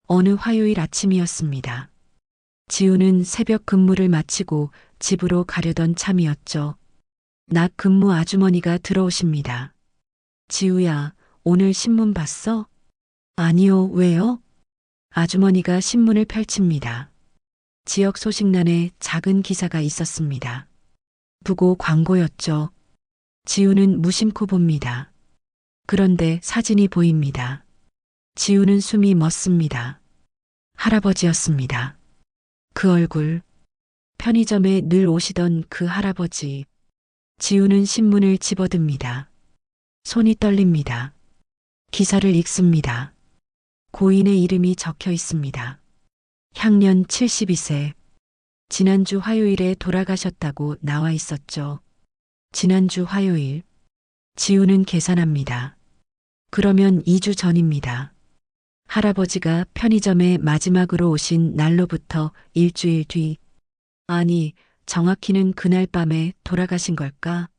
어느 화요일 아침이었습니다. 지우는 새벽 근무를 마치고 집으로 가려던 참이었죠. 낮 근무 아주머니가 들어오십니다. 지우야, 오늘 신문 봤어? 아니요, 왜요? 아주머니가 신문을 펼칩니다. 지역 소식란에 작은 기사가 있었습니다. 부고 광고였죠. 지우는 무심코 봅니다. 그런데 사진이 보입니다. 지우는 숨이 멎습니다. 할아버지였습니다. 그 얼굴, 편의점에 늘 오시던 그 할아버지. 지우는 신문을 집어듭니다. 손이 떨립니다. 기사를 읽습니다. 고인의 이름이 적혀 있습니다. 향년 72세. 지난주 화요일에 돌아가셨다고 나와 있었죠. 지난주 화요일. 지우는 계산합니다. 그러면 2주 전입니다. 할아버지가 편의점에 마지막으로 오신 날로부터 일주일 뒤. 아니, 정확히는 그날 밤에 돌아가신 걸까?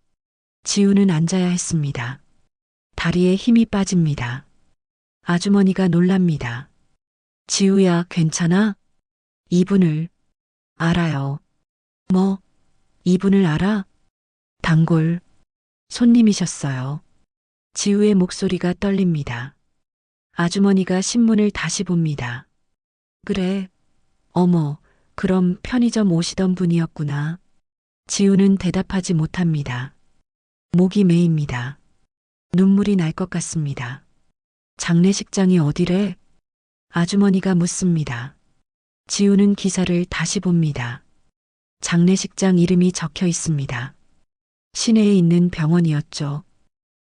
지우는 앉아야 했습니다. 다리에 힘이 빠집니다. 아주머니가 놀랍니다. 지우야, 괜찮아? 이분을 알아요. 뭐, 이분을 알아? 단골 손님이셨어요. 지우의 목소리가 떨립니다. 아주머니가 신문을 다시 봅니다. 그래. 어머, 그럼 편의점 오시던 분이었구나. 지우는 대답하지 못합니다. 목이 메입니다. 눈물이 날 것 같습니다. 장례식장이 어디래? 아주머니가 묻습니다. 지우는 기사를 다시 봅니다. 장례식장 이름이 적혀 있습니다. 시내에 있는 병원이었죠.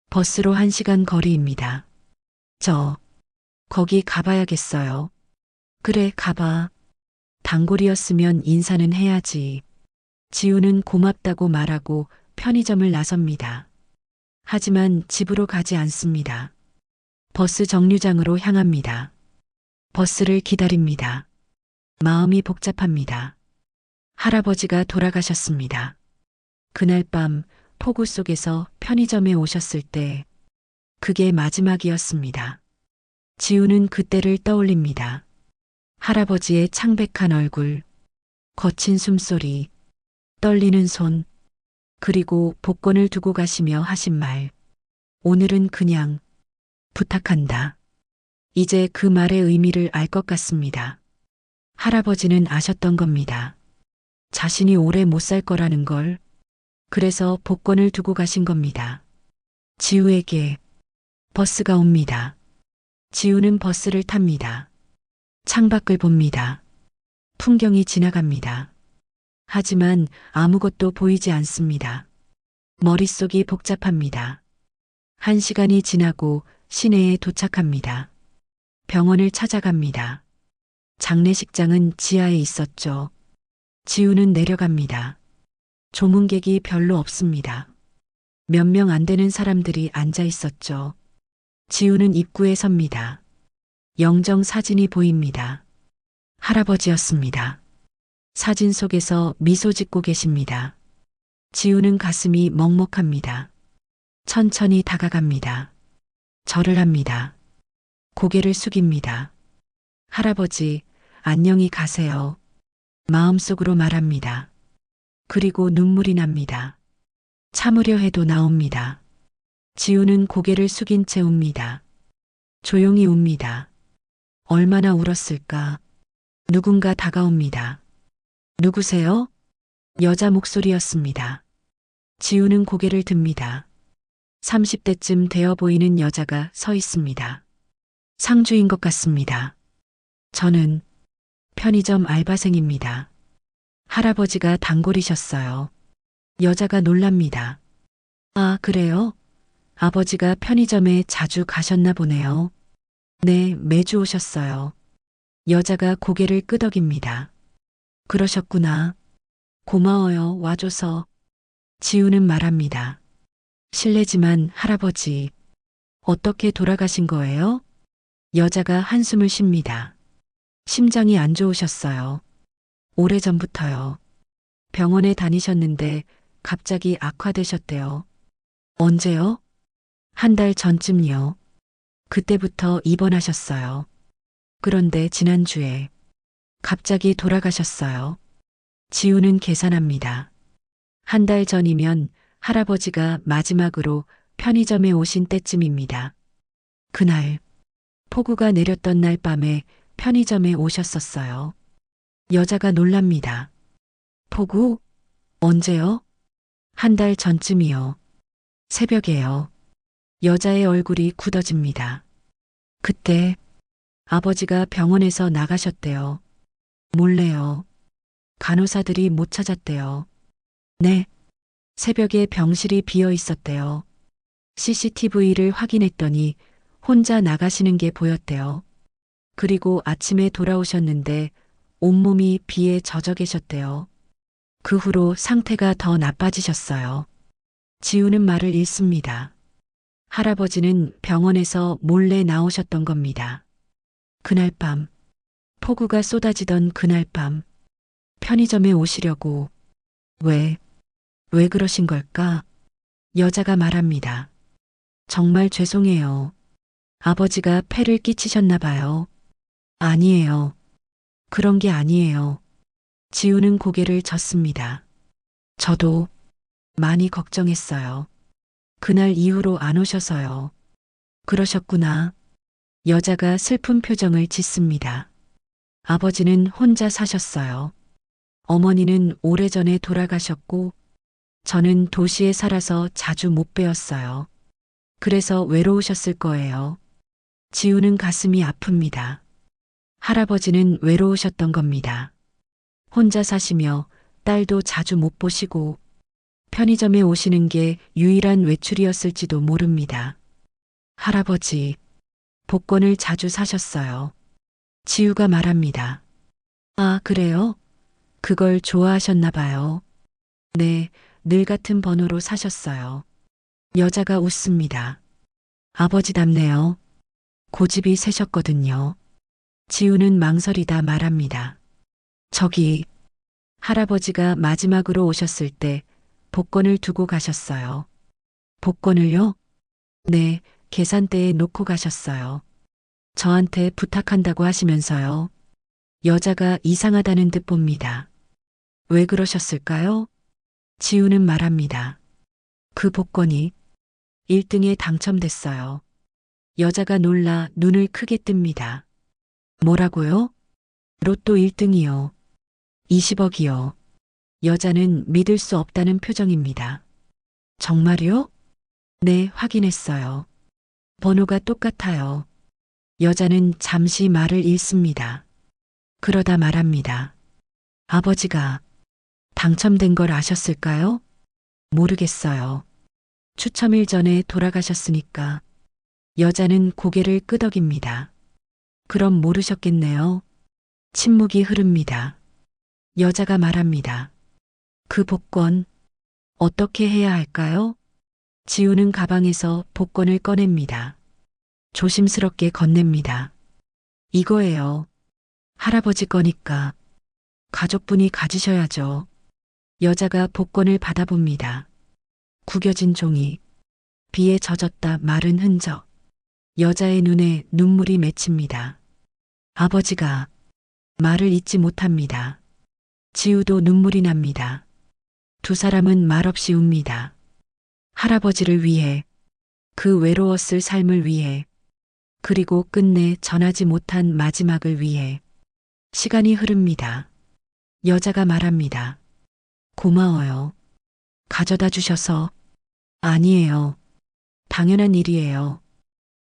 버스로 1시간 거리입니다. 거기 가봐야겠어요. 그래, 가봐. 단골이었으면 인사는 해야지. 지우는 고맙다고 말하고 편의점을 나섭니다. 하지만 집으로 가지 않습니다. 버스 정류장으로 향합니다. 버스를 기다립니다. 마음이 복잡합니다. 할아버지가 돌아가셨습니다. 그날 밤 폭우 속에서 편의점에 오셨을 때 그게 마지막이었습니다. 지우는 그때를 떠올립니다. 할아버지의 창백한 얼굴, 거친 숨소리, 떨리는 손, 그리고 복권을 두고 가시며 하신 말. 오늘은 그냥 부탁한다. 이제 그 말의 의미를 알 것 같습니다. 할아버지는 아셨던 겁니다. 자신이 오래 못 살 거라는 걸. 그래서 복권을 두고 가신 겁니다. 지우에게 버스가 옵니다. 지우는 버스를 탑니다. 창밖을 봅니다. 풍경이 지나갑니다. 하지만 아무것도 보이지 않습니다. 머릿속이 복잡합니다. 1시간이 지나고 시내에 도착합니다. 병원을 찾아갑니다. 장례식장은 지하에 있었죠. 지우는 내려갑니다. 조문객이 별로 없습니다. 몇 명 안 되는 사람들이 앉아 있었죠. 지우는 입구에 섭니다. 영정 사진이 보입니다. 할아버지였습니다. 사진 속에서 미소 짓고 계십니다. 지우는 가슴이 먹먹합니다. 천천히 다가갑니다. 절을 합니다. 고개를 숙입니다. 할아버지, 안녕히 가세요. 마음속으로 말합니다. 그리고 눈물이 납니다. 참으려 해도 나옵니다. 지우는 고개를 숙인 채 웁니다. 조용히 웁니다. 얼마나 울었을까? 누군가 다가옵니다. 누구세요? 여자 목소리였습니다. 지우는 고개를 듭니다. 30대쯤 되어 보이는 여자가 서 있습니다. 상주인 것 같습니다. 저는 편의점 알바생입니다. 할아버지가 단골이셨어요. 여자가 놀랍니다. 아, 그래요? 아버지가 편의점에 자주 가셨나 보네요. 네, 매주 오셨어요. 여자가 고개를 끄덕입니다. 그러셨구나. 고마워요, 와줘서. 지우는 말합니다. 실례지만 할아버지, 어떻게 돌아가신 거예요? 여자가 한숨을 쉽니다. 심장이 안 좋으셨어요. 오래전부터요. 병원에 다니셨는데 갑자기 악화되셨대요. 언제요? 한 달 전쯤요. 그때부터 입원하셨어요. 그런데 지난주에 갑자기 돌아가셨어요. 지우는 계산합니다. 한 달 전이면 할아버지가 마지막으로 편의점에 오신 때쯤입니다. 그날 폭우가 내렸던 날 밤에 편의점에 오셨었어요. 여자가 놀랍니다. 폭우? 언제요? 한 달 전쯤이요. 새벽에요. 여자의 얼굴이 굳어집니다. 그때 아버지가 병원에서 나가셨대요. 몰래요. 간호사들이 못 찾았대요. 네. 새벽에 병실이 비어 있었대요. CCTV를 확인했더니 혼자 나가시는 게 보였대요. 그리고 아침에 돌아오셨는데 온몸이 비에 젖어 계셨대요. 그 후로 상태가 더 나빠지셨어요. 지우는 말을 잃습니다. 할아버지는 병원에서 몰래 나오셨던 겁니다. 그날 밤, 폭우가 쏟아지던 그날 밤, 편의점에 오시려고. 왜 그러신 걸까? 여자가 말합니다. 정말 죄송해요. 아버지가 폐를 끼치셨나 봐요. 아니에요. 그런 게 아니에요. 지우는 고개를 젓습니다. 저도 많이 걱정했어요. 그날 이후로 안 오셔서요. 그러셨구나. 여자가 슬픈 표정을 짓습니다. 아버지는 혼자 사셨어요. 어머니는 오래전에 돌아가셨고, 저는 도시에 살아서 자주 못 뵈었어요. 그래서 외로우셨을 거예요. 지우는 가슴이 아픕니다. 할아버지는 외로우셨던 겁니다. 혼자 사시며 딸도 자주 못 보시고 편의점에 오시는 게 유일한 외출이었을지도 모릅니다. 할아버지, 복권을 자주 사셨어요. 지우가 말합니다. 아, 그래요? 그걸 좋아하셨나 봐요. 네, 늘 같은 번호로 사셨어요. 여자가 웃습니다. 아버지답네요. 고집이 세셨거든요. 지우는 망설이다 말합니다. 저기, 할아버지가 마지막으로 오셨을 때 복권을 두고 가셨어요. 복권을요? 네, 계산대에 놓고 가셨어요. 저한테 부탁한다고 하시면서요. 여자가 이상하다는 듯 봅니다. 왜 그러셨을까요? 지우는 말합니다. 그 복권이 1등에 당첨됐어요. 여자가 놀라 눈을 크게 뜹니다. 뭐라고요? 로또 1등이요. 20억이요. 여자는 믿을 수 없다는 표정입니다. 정말요? 네, 확인했어요. 번호가 똑같아요. 여자는 잠시 말을 잃습니다. 그러다 말합니다. 아버지가 당첨된 걸 아셨을까요? 모르겠어요. 추첨일 전에 돌아가셨으니까. 여자는 고개를 끄덕입니다. 그럼 모르셨겠네요. 침묵이 흐릅니다. 여자가 말합니다. 그 복권, 어떻게 해야 할까요? 지우는 가방에서 복권을 꺼냅니다. 조심스럽게 건넵니다. 이거예요. 할아버지 거니까 가족분이 가지셔야죠. 여자가 복권을 받아봅니다. 구겨진 종이, 비에 젖었다 마른 흔적. 여자의 눈에 눈물이 맺힙니다. 아버지가 말을 잇지 못합니다. 지우도 눈물이 납니다. 두 사람은 말없이 웁니다. 할아버지를 위해, 그 외로웠을 삶을 위해, 그리고 끝내 전하지 못한 마지막을 위해. 시간이 흐릅니다. 여자가 말합니다. 고마워요. 가져다 주셔서. 아니에요. 당연한 일이에요.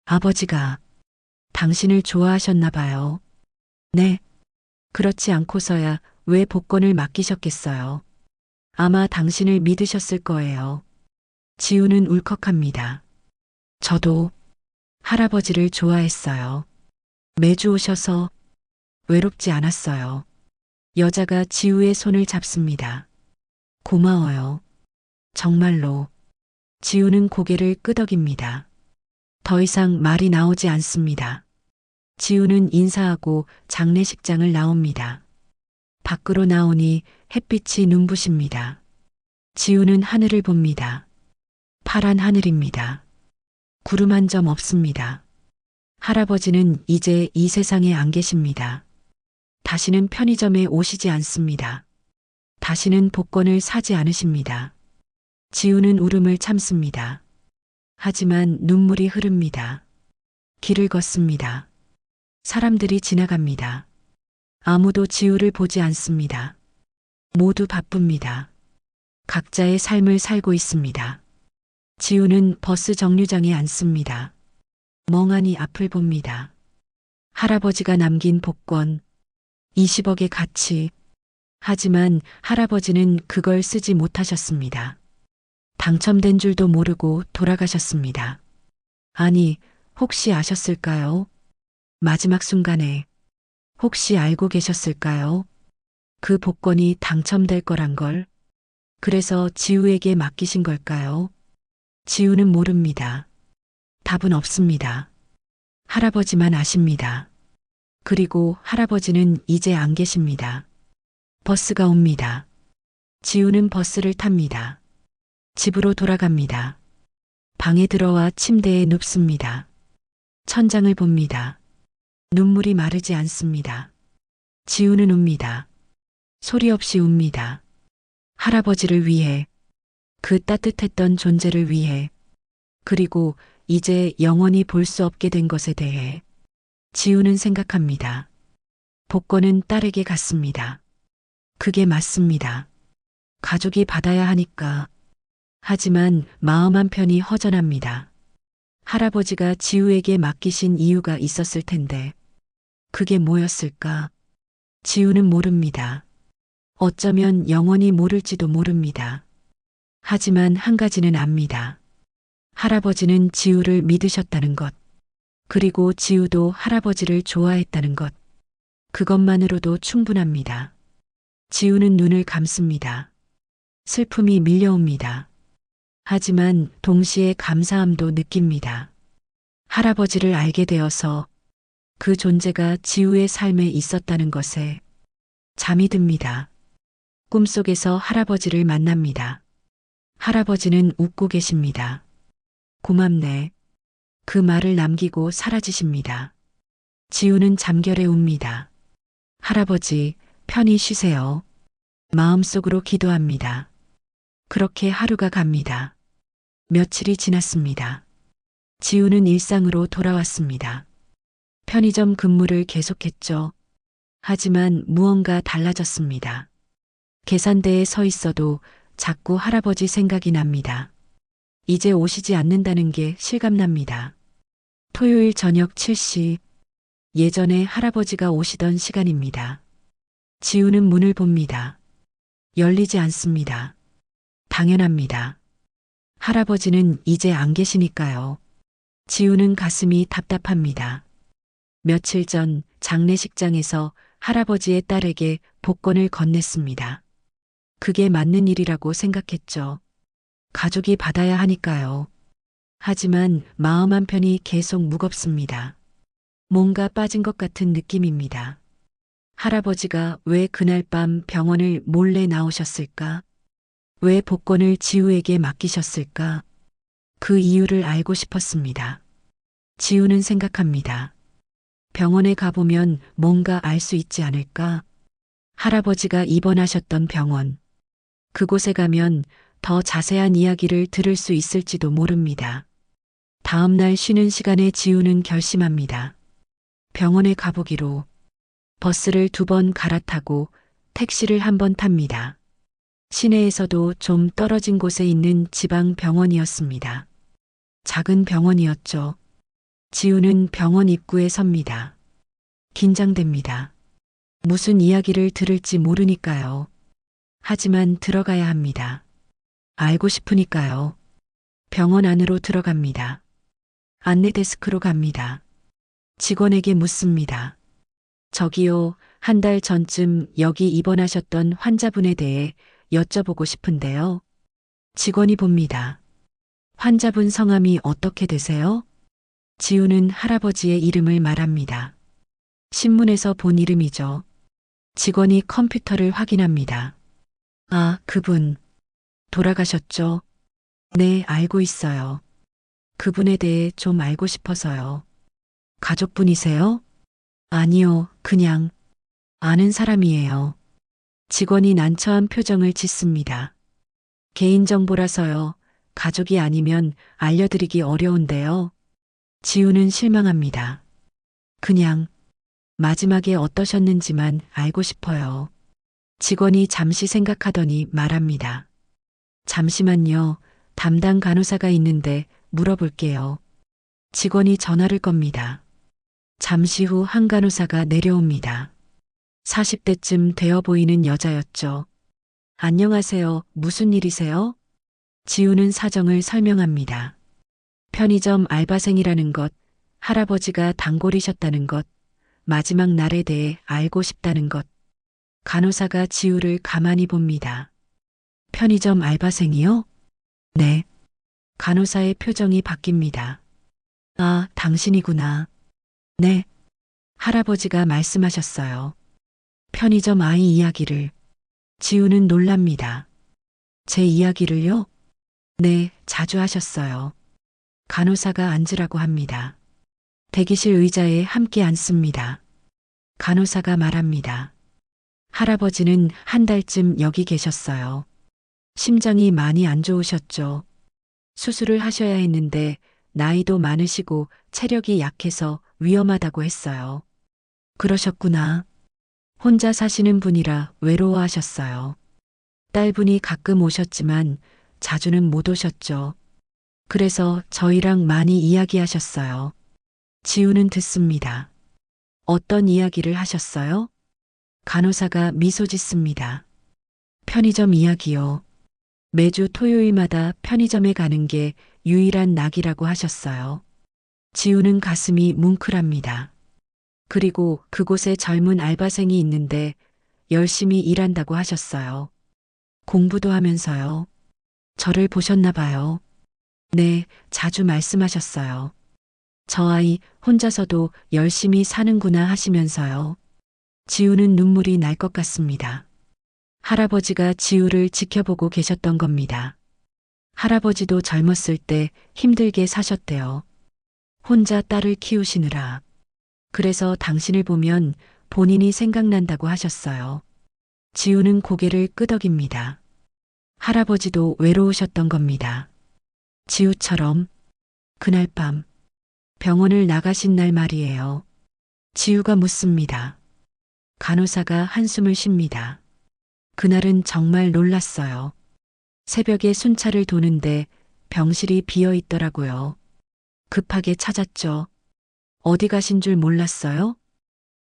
아버지가 당신을 좋아하셨나 봐요. 네. 그렇지 않고서야 왜 복권을 맡기셨겠어요. 아마 당신을 믿으셨을 거예요. 지우는 울컥합니다. 저도 할아버지를 좋아했어요. 매주 오셔서 외롭지 않았어요. 여자가 지우의 손을 잡습니다. 고마워요. 정말로. 지우는 고개를 끄덕입니다. 더 이상 말이 나오지 않습니다. 지우는 인사하고 장례식장을 나옵니다. 밖으로 나오니 햇빛이 눈부십니다. 지우는 하늘을 봅니다. 파란 하늘입니다. 구름 한 점 없습니다. 할아버지는 이제 이 세상에 안 계십니다. 다시는 편의점에 오시지 않습니다. 다시는 복권을 사지 않으십니다. 지우는 울음을 참습니다. 하지만 눈물이 흐릅니다. 길을 걷습니다. 사람들이 지나갑니다. 아무도 지우를 보지 않습니다. 모두 바쁩니다. 각자의 삶을 살고 있습니다. 지우는 버스 정류장에 앉습니다. 멍하니 앞을 봅니다. 할아버지가 남긴 복권, 20억의 가치. 하지만 할아버지는 그걸 쓰지 못하셨습니다. 당첨된 줄도 모르고 돌아가셨습니다. 아니, 혹시 아셨을까요? 마지막 순간에 혹시 알고 계셨을까요? 그 복권이 당첨될 거란 걸. 그래서 지우에게 맡기신 걸까요? 지우는 모릅니다. 답은 없습니다. 할아버지만 아십니다. 그리고 할아버지는 이제 안 계십니다. 버스가 옵니다. 지우는 버스를 탑니다. 집으로 돌아갑니다. 방에 들어와 침대에 눕습니다. 천장을 봅니다. 눈물이 마르지 않습니다. 지우는 웁니다. 소리 없이 웁니다. 할아버지를 위해, 그 따뜻했던 존재를 위해, 그리고 이제 영원히 볼 수 없게 된 것에 대해. 지우는 생각합니다. 복권은 딸에게 갔습니다. 그게 맞습니다. 가족이 받아야 하니까. 하지만 마음 한편이 허전합니다. 할아버지가 지우에게 맡기신 이유가 있었을 텐데. 그게 뭐였을까? 지우는 모릅니다. 어쩌면 영원히 모를지도 모릅니다. 하지만 한 가지는 압니다. 할아버지는 지우를 믿으셨다는 것. 그리고 지우도 할아버지를 좋아했다는 것. 그것만으로도 충분합니다. 지우는 눈을 감습니다. 슬픔이 밀려옵니다. 하지만 동시에 감사함도 느낍니다. 할아버지를 알게 되어서 그 존재가 지우의 삶에 있었다는 것에 잠이 듭니다. 꿈속에서 할아버지를 만납니다. 할아버지는 웃고 계십니다. 고맙네. 그 말을 남기고 사라지십니다. 지우는 잠결에 웁니다. 할아버지, 편히 쉬세요. 마음속으로 기도합니다. 그렇게 하루가 갑니다. 며칠이 지났습니다. 지우는 일상으로 돌아왔습니다. 편의점 근무를 계속했죠. 하지만 무언가 달라졌습니다. 계산대에 서 있어도 자꾸 할아버지 생각이 납니다. 이제 오시지 않는다는 게 실감납니다. 토요일 저녁 7시, 예전에 할아버지가 오시던 시간입니다. 지우는 문을 봅니다. 열리지 않습니다. 당연합니다. 할아버지는 이제 안 계시니까요. 지우는 가슴이 답답합니다. 며칠 전 장례식장에서 할아버지의 딸에게 복권을 건넸습니다. 그게 맞는 일이라고 생각했죠. 가족이 받아야 하니까요. 하지만 마음 한편이 계속 무겁습니다. 뭔가 빠진 것 같은 느낌입니다. 할아버지가 왜 그날 밤 병원을 몰래 나오셨을까? 왜 복권을 지우에게 맡기셨을까? 그 이유를 알고 싶었습니다. 지우는 생각합니다. 병원에 가보면 뭔가 알 수 있지 않을까? 할아버지가 입원하셨던 병원. 그곳에 가면 더 자세한 이야기를 들을 수 있을지도 모릅니다. 다음 날 쉬는 시간에 지우는 결심합니다. 병원에 가보기로. 버스를 2번 갈아타고 택시를 1번 탑니다. 시내에서도 좀 떨어진 곳에 있는 지방 병원이었습니다. 작은 병원이었죠. 지우는 병원 입구에 섭니다. 긴장됩니다. 무슨 이야기를 들을지 모르니까요. 하지만 들어가야 합니다. 알고 싶으니까요. 병원 안으로 들어갑니다. 안내 데스크로 갑니다. 직원에게 묻습니다. 저기요, 1달 전쯤 여기 입원하셨던 환자분에 대해 여쭤보고 싶은데요. 직원이 봅니다. 환자분 성함이 어떻게 되세요? 지우는 할아버지의 이름을 말합니다. 신문에서 본 이름이죠. 직원이 컴퓨터를 확인합니다. 아, 그분. 돌아가셨죠? 네, 알고 있어요. 그분에 대해 좀 알고 싶어서요. 가족분이세요? 아니요, 그냥 아는 사람이에요. 직원이 난처한 표정을 짓습니다. 개인정보라서요. 가족이 아니면 알려드리기 어려운데요. 지우는 실망합니다. 그냥 마지막에 어떠셨는지만 알고 싶어요. 직원이 잠시 생각하더니 말합니다. 잠시만요. 담당 간호사가 있는데 물어볼게요. 직원이 전화를 겁니다. 잠시 후 한 간호사가 내려옵니다. 40대쯤 되어 보이는 여자였죠. 안녕하세요. 무슨 일이세요? 지우는 사정을 설명합니다. 편의점 알바생이라는 것, 할아버지가 단골이셨다는 것, 마지막 날에 대해 알고 싶다는 것. 간호사가 지우를 가만히 봅니다. 편의점 알바생이요? 네. 간호사의 표정이 바뀝니다. 아, 당신이구나. 네. 할아버지가 말씀하셨어요. 편의점 아이 이야기를. 지우는 놀랍니다. 제 이야기를요? 네, 자주 하셨어요. 간호사가 앉으라고 합니다. 대기실 의자에 함께 앉습니다. 간호사가 말합니다. 할아버지는 1달쯤 여기 계셨어요. 심장이 많이 안 좋으셨죠. 수술을 하셔야 했는데 나이도 많으시고 체력이 약해서 위험하다고 했어요. 그러셨구나. 혼자 사시는 분이라 외로워하셨어요. 딸분이 가끔 오셨지만 자주는 못 오셨죠. 그래서 저희랑 많이 이야기하셨어요. 지우는 듣습니다. 어떤 이야기를 하셨어요? 간호사가 미소 짓습니다. 편의점 이야기요. 매주 토요일마다 편의점에 가는 게 유일한 낙이라고 하셨어요. 지우는 가슴이 뭉클합니다. 그리고 그곳에 젊은 알바생이 있는데 열심히 일한다고 하셨어요. 공부도 하면서요. 저를 보셨나 봐요. 네, 자주 말씀하셨어요. 저 아이 혼자서도 열심히 사는구나 하시면서요. 지우는 눈물이 날 것 같습니다. 할아버지가 지우를 지켜보고 계셨던 겁니다. 할아버지도 젊었을 때 힘들게 사셨대요. 혼자 딸을 키우시느라. 그래서 당신을 보면 본인이 생각난다고 하셨어요. 지우는 고개를 끄덕입니다. 할아버지도 외로우셨던 겁니다. 지우처럼. 그날 밤 병원을 나가신 날 말이에요. 지우가 묻습니다. 간호사가 한숨을 쉽니다. 그날은 정말 놀랐어요. 새벽에 순찰을 도는데 병실이 비어 있더라고요. 급하게 찾았죠. 어디 가신 줄 몰랐어요?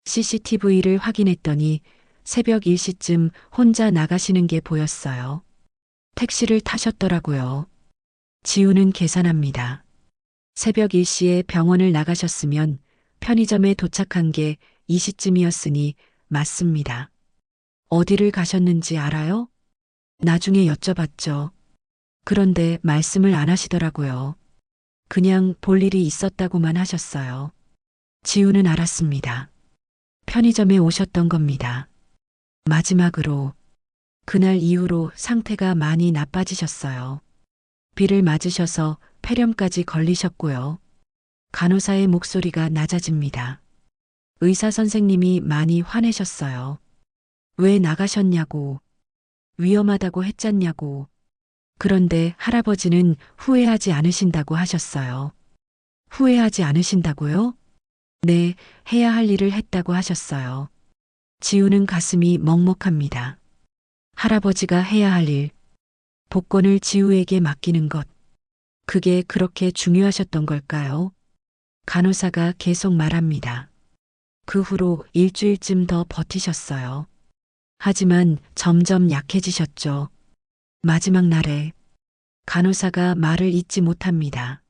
CCTV를 확인했더니 새벽 1시쯤 혼자 나가시는 게 보였어요. 택시를 타셨더라고요. 지우는 계산합니다. 새벽 1시에 병원을 나가셨으면 편의점에 도착한 게 2시쯤이었으니 맞습니다. 어디를 가셨는지 알아요? 나중에 여쭤봤죠. 그런데 말씀을 안 하시더라고요. 그냥 볼 일이 있었다고만 하셨어요. 지우는 알았습니다. 편의점에 오셨던 겁니다. 마지막으로. 그날 이후로 상태가 많이 나빠지셨어요. 비를 맞으셔서 폐렴까지 걸리셨고요. 간호사의 목소리가 낮아집니다. 의사 선생님이 많이 화내셨어요. 왜 나가셨냐고, 위험하다고 했잖냐고. 그런데 할아버지는 후회하지 않으신다고 하셨어요. 후회하지 않으신다고요? 네, 해야 할 일을 했다고 하셨어요. 지우는 가슴이 먹먹합니다. 할아버지가 해야 할 일, 복권을 지우에게 맡기는 것, 그게 그렇게 중요하셨던 걸까요? 간호사가 계속 말합니다. 그 후로 일주일쯤 더 버티셨어요. 하지만 점점 약해지셨죠. 마지막 날에 간호사가 말을 잇지 못합니다.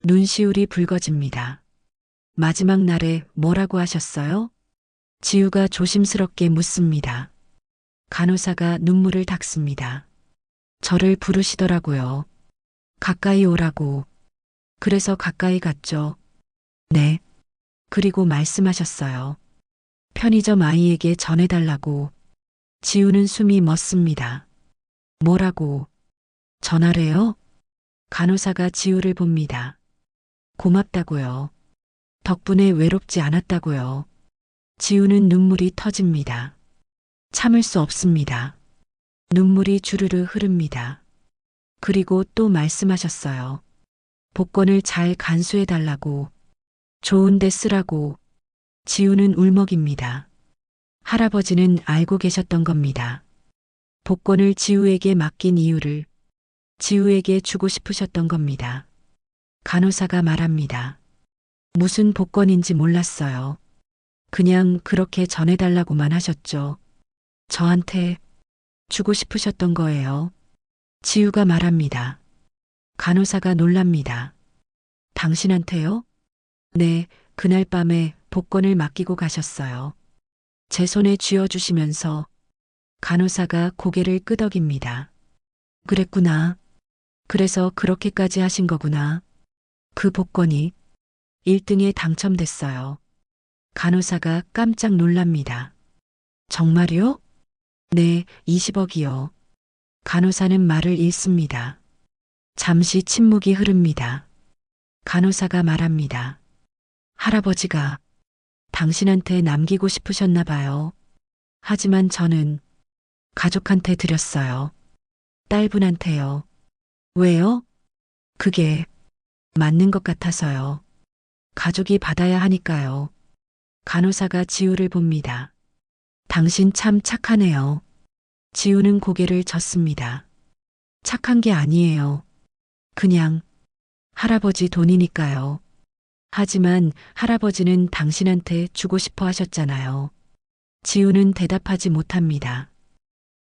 눈시울이 붉어집니다. 마지막 날에 뭐라고 하셨어요? 지우가 조심스럽게 묻습니다. 간호사가 눈물을 닦습니다. 저를 부르시더라고요. 가까이 오라고. 그래서 가까이 갔죠. 네. 그리고 말씀하셨어요. 편의점 아이에게 전해달라고. 지우는 숨이 멎습니다. 뭐라고? 전화래요? 간호사가 지우를 봅니다. 고맙다고요. 덕분에 외롭지 않았다고요. 지우는 눈물이 터집니다. 참을 수 없습니다. 눈물이 주르르 흐릅니다. 그리고 또 말씀하셨어요. 복권을 잘 간수해 달라고. 좋은 데 쓰라고. 지우는 울먹입니다. 할아버지는 알고 계셨던 겁니다. 복권을 지우에게 맡긴 이유를 지우에게 주고 싶으셨던 겁니다. 간호사가 말합니다. 무슨 복권인지 몰랐어요. 그냥 그렇게 전해달라고만 하셨죠. 저한테 주고 싶으셨던 거예요. 지우가 말합니다. 간호사가 놀랍니다. 당신한테요? 네, 그날 밤에 복권을 맡기고 가셨어요. 제 손에 쥐어주시면서 간호사가 고개를 끄덕입니다. 그랬구나. 그래서 그렇게까지 하신 거구나. 그 복권이 1등에 당첨됐어요. 간호사가 깜짝 놀랍니다. 정말요? 네, 20억이요. 간호사는 말을 잃습니다. 잠시 침묵이 흐릅니다. 간호사가 말합니다. 할아버지가 당신한테 남기고 싶으셨나 봐요. 하지만 저는 가족한테 드렸어요. 딸분한테요. 왜요? 그게 맞는 것 같아서요. 가족이 받아야 하니까요. 간호사가 지우를 봅니다. 당신 참 착하네요. 지우는 고개를 젓습니다. 착한 게 아니에요. 그냥 할아버지 돈이니까요. 하지만 할아버지는 당신한테 주고 싶어 하셨잖아요. 지우는 대답하지 못합니다.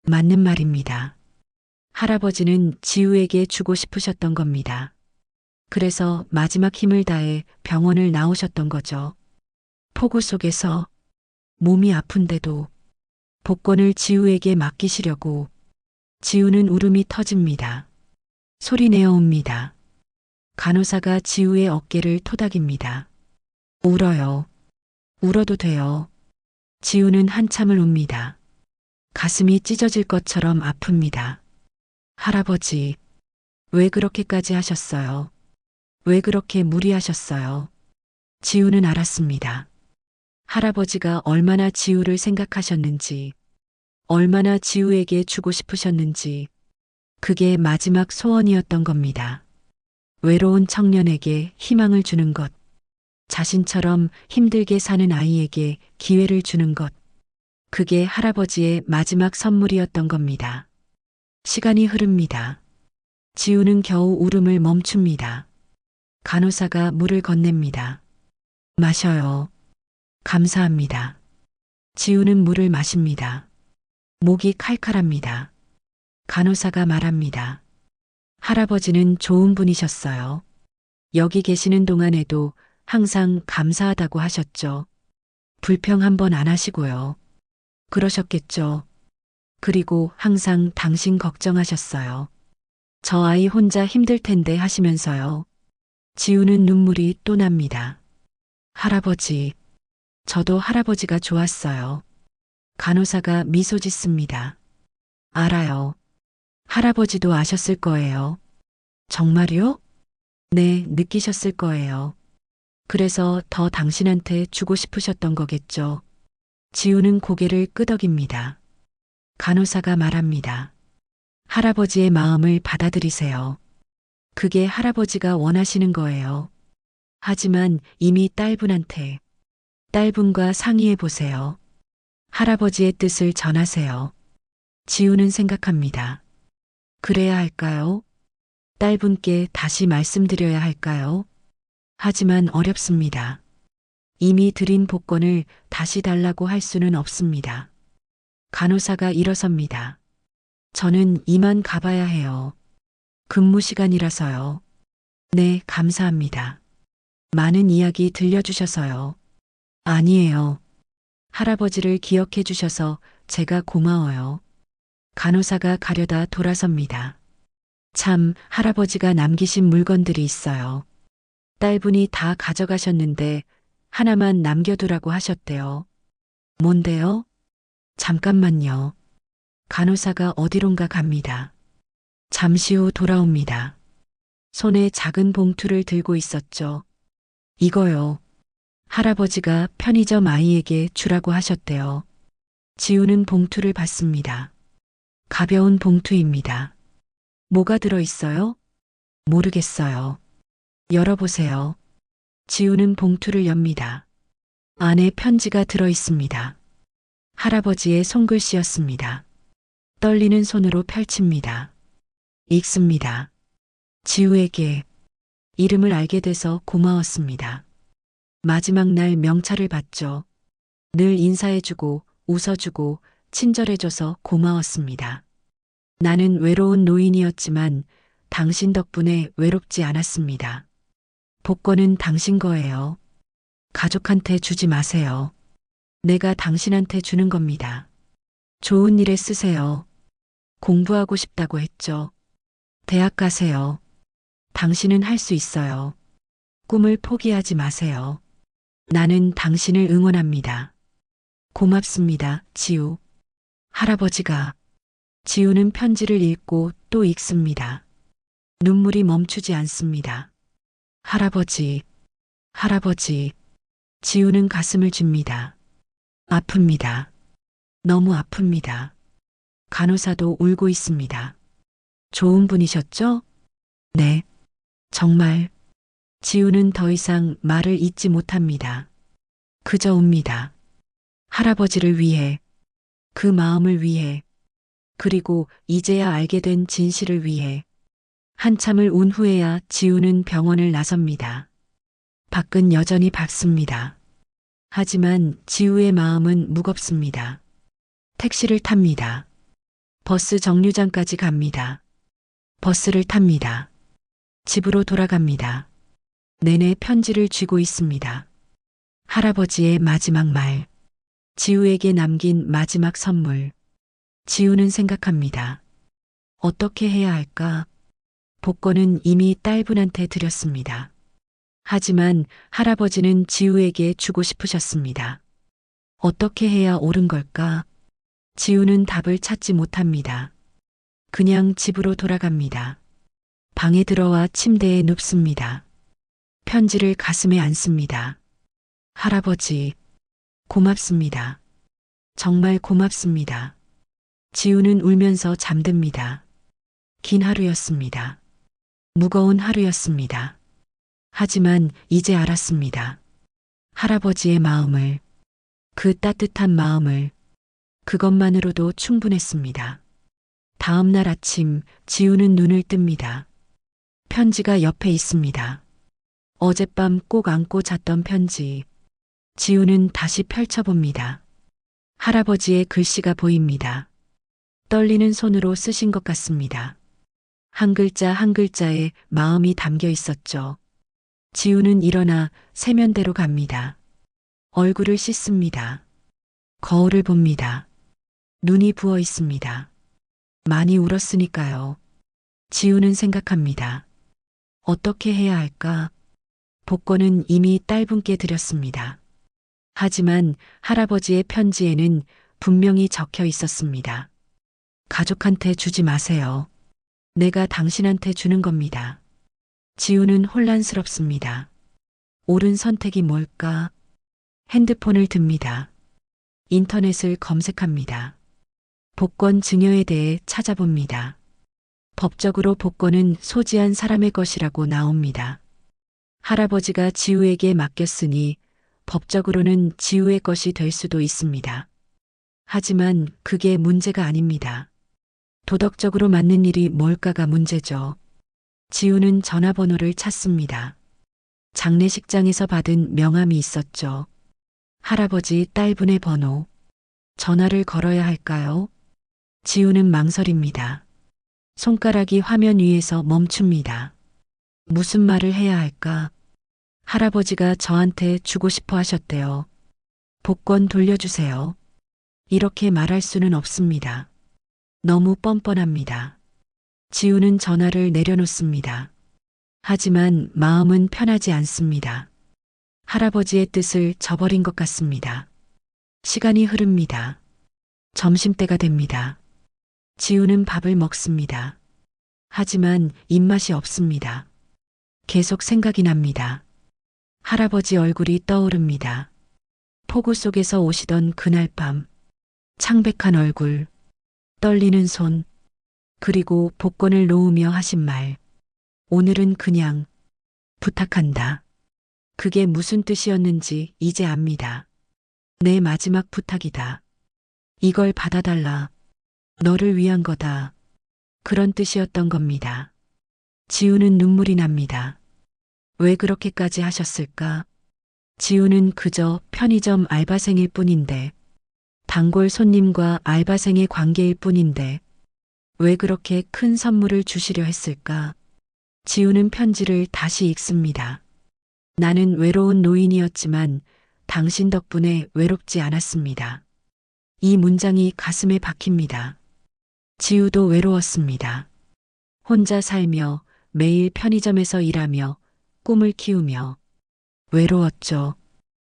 맞는 말입니다. 할아버지는 지우에게 주고 싶으셨던 겁니다. 그래서 마지막 힘을 다해 병원을 나오셨던 거죠. 폭우 속에서 몸이 아픈데도 복권을 지우에게 맡기시려고. 지우는 울음이 터집니다. 소리내어 옵니다. 간호사가 지우의 어깨를 토닥입니다. 울어요. 울어도 돼요. 지우는 한참을 웁니다. 가슴이 찢어질 것처럼 아픕니다. 할아버지, 왜 그렇게까지 하셨어요? 왜 그렇게 무리하셨어요? 지우는 알았습니다. 할아버지가 얼마나 지우를 생각하셨는지, 얼마나 지우에게 주고 싶으셨는지, 그게 마지막 소원이었던 겁니다. 외로운 청년에게 희망을 주는 것, 자신처럼 힘들게 사는 아이에게 기회를 주는 것, 그게 할아버지의 마지막 선물이었던 겁니다. 시간이 흐릅니다. 지우는 겨우 울음을 멈춥니다. 간호사가 물을 건넵니다. 마셔요. 감사합니다. 지우는 물을 마십니다. 목이 칼칼합니다. 간호사가 말합니다. 할아버지는 좋은 분이셨어요. 여기 계시는 동안에도 항상 감사하다고 하셨죠. 불평 한번 안 하시고요. 그러셨겠죠. 그리고 항상 당신 걱정하셨어요. 저 아이 혼자 힘들 텐데 하시면서요. 지우는 눈물이 또 납니다. 할아버지, 저도 할아버지가 좋았어요. 간호사가 미소 짓습니다. 알아요. 할아버지도 아셨을 거예요. 정말요? 네, 느끼셨을 거예요. 그래서 더 당신한테 주고 싶으셨던 거겠죠. 지우는 고개를 끄덕입니다. 간호사가 말합니다. 할아버지의 마음을 받아들이세요. 그게 할아버지가 원하시는 거예요. 하지만 이미 딸분과 상의해 보세요. 할아버지의 뜻을 전하세요. 지우는 생각합니다. 그래야 할까요? 딸분께 다시 말씀드려야 할까요? 하지만 어렵습니다. 이미 드린 복권을 다시 달라고 할 수는 없습니다. 간호사가 일어섭니다. 저는 이만 가봐야 해요. 근무 시간이라서요. 네, 감사합니다. 많은 이야기 들려주셔서요. 아니에요. 할아버지를 기억해 주셔서 제가 고마워요. 간호사가 가려다 돌아섭니다. 참, 할아버지가 남기신 물건들이 있어요. 딸분이 다 가져가셨는데 하나만 남겨두라고 하셨대요. 뭔데요? 잠깐만요. 간호사가 어디론가 갑니다. 잠시 후 돌아옵니다. 손에 작은 봉투를 들고 있었죠. 이거요. 할아버지가 편의점 아이에게 주라고 하셨대요. 지우는 봉투를 받습니다. 가벼운 봉투입니다. 뭐가 들어있어요? 모르겠어요. 열어보세요. 지우는 봉투를 엽니다. 안에 편지가 들어있습니다. 할아버지의 손글씨였습니다. 떨리는 손으로 펼칩니다. 읽습니다. 지우에게 이름을 알게 돼서 고마웠습니다. 마지막 날 명찰을 받죠. 늘 인사해주고 웃어주고 친절해줘서 고마웠습니다. 나는 외로운 노인이었지만 당신 덕분에 외롭지 않았습니다. 복권은 당신 거예요. 가족한테 주지 마세요. 내가 당신한테 주는 겁니다. 좋은 일에 쓰세요. 공부하고 싶다고 했죠. 대학 가세요. 당신은 할 수 있어요. 꿈을 포기하지 마세요. 나는 당신을 응원합니다. 고맙습니다, 지우. 할아버지가. 지우는 편지를 읽고 또 읽습니다. 눈물이 멈추지 않습니다. 할아버지, 할아버지. 지우는 가슴을 줍니다. 아픕니다. 너무 아픕니다. 간호사도 울고 있습니다. 좋은 분이셨죠? 네. 정말. 지우는 더 이상 말을 잇지 못합니다. 그저 웁니다. 할아버지를 위해, 그 마음을 위해, 그리고 이제야 알게 된 진실을 위해. 한참을 운 후에야 지우는 병원을 나섭니다. 밖은 여전히 밝습니다. 하지만 지우의 마음은 무겁습니다. 택시를 탑니다. 버스 정류장까지 갑니다. 버스를 탑니다. 집으로 돌아갑니다. 내내 편지를 쥐고 있습니다. 할아버지의 마지막 말. 지우에게 남긴 마지막 선물. 지우는 생각합니다. 어떻게 해야 할까? 복권은 이미 딸분한테 드렸습니다. 하지만 할아버지는 지우에게 주고 싶으셨습니다. 어떻게 해야 옳은 걸까? 지우는 답을 찾지 못합니다. 그냥 집으로 돌아갑니다. 방에 들어와 침대에 눕습니다. 편지를 가슴에 안습니다. 할아버지, 고맙습니다. 정말 고맙습니다. 지우는 울면서 잠듭니다. 긴 하루였습니다. 무거운 하루였습니다. 하지만 이제 알았습니다. 할아버지의 마음을, 그 따뜻한 마음을, 그것만으로도 충분했습니다. 다음 날 아침 지우는 눈을 뜹니다. 편지가 옆에 있습니다. 어젯밤 꼭 안고 잤던 편지. 지우는 다시 펼쳐봅니다. 할아버지의 글씨가 보입니다. 떨리는 손으로 쓰신 것 같습니다. 한 글자 한 글자에 마음이 담겨 있었죠. 지우는 일어나 세면대로 갑니다. 얼굴을 씻습니다. 거울을 봅니다. 눈이 부어 있습니다. 많이 울었으니까요. 지우는 생각합니다. 어떻게 해야 할까? 복권은 이미 딸분께 드렸습니다. 하지만 할아버지의 편지에는 분명히 적혀 있었습니다. 가족한테 주지 마세요. 내가 당신한테 주는 겁니다. 지우는 혼란스럽습니다. 옳은 선택이 뭘까? 핸드폰을 듭니다. 인터넷을 검색합니다. 복권 증여에 대해 찾아봅니다. 법적으로 복권은 소지한 사람의 것이라고 나옵니다. 할아버지가 지우에게 맡겼으니 법적으로는 지우의 것이 될 수도 있습니다. 하지만 그게 문제가 아닙니다. 도덕적으로 맞는 일이 뭘까가 문제죠. 지우는 전화번호를 찾습니다. 장례식장에서 받은 명함이 있었죠. 할아버지 딸분의 번호. 전화를 걸어야 할까요? 지우는 망설입니다. 손가락이 화면 위에서 멈춥니다. 무슨 말을 해야 할까? 할아버지가 저한테 주고 싶어 하셨대요. 복권 돌려주세요. 이렇게 말할 수는 없습니다. 너무 뻔뻔합니다. 지우는 전화를 내려놓습니다. 하지만 마음은 편하지 않습니다. 할아버지의 뜻을 저버린 것 같습니다. 시간이 흐릅니다. 점심때가 됩니다. 지우는 밥을 먹습니다. 하지만 입맛이 없습니다. 계속 생각이 납니다. 할아버지 얼굴이 떠오릅니다. 폭우 속에서 오시던 그날 밤, 창백한 얼굴, 떨리는 손, 그리고 복권을 놓으며 하신 말. 오늘은 그냥 부탁한다. 그게 무슨 뜻이었는지 이제 압니다. 내 마지막 부탁이다. 이걸 받아달라. 너를 위한 거다. 그런 뜻이었던 겁니다. 지우는 눈물이 납니다. 왜 그렇게까지 하셨을까? 지우는 그저 편의점 알바생일 뿐인데, 단골 손님과 알바생의 관계일 뿐인데, 왜 그렇게 큰 선물을 주시려 했을까? 지우는 편지를 다시 읽습니다. 나는 외로운 노인이었지만 당신 덕분에 외롭지 않았습니다. 이 문장이 가슴에 박힙니다. 지우도 외로웠습니다. 혼자 살며 매일 편의점에서 일하며 꿈을 키우며 외로웠죠.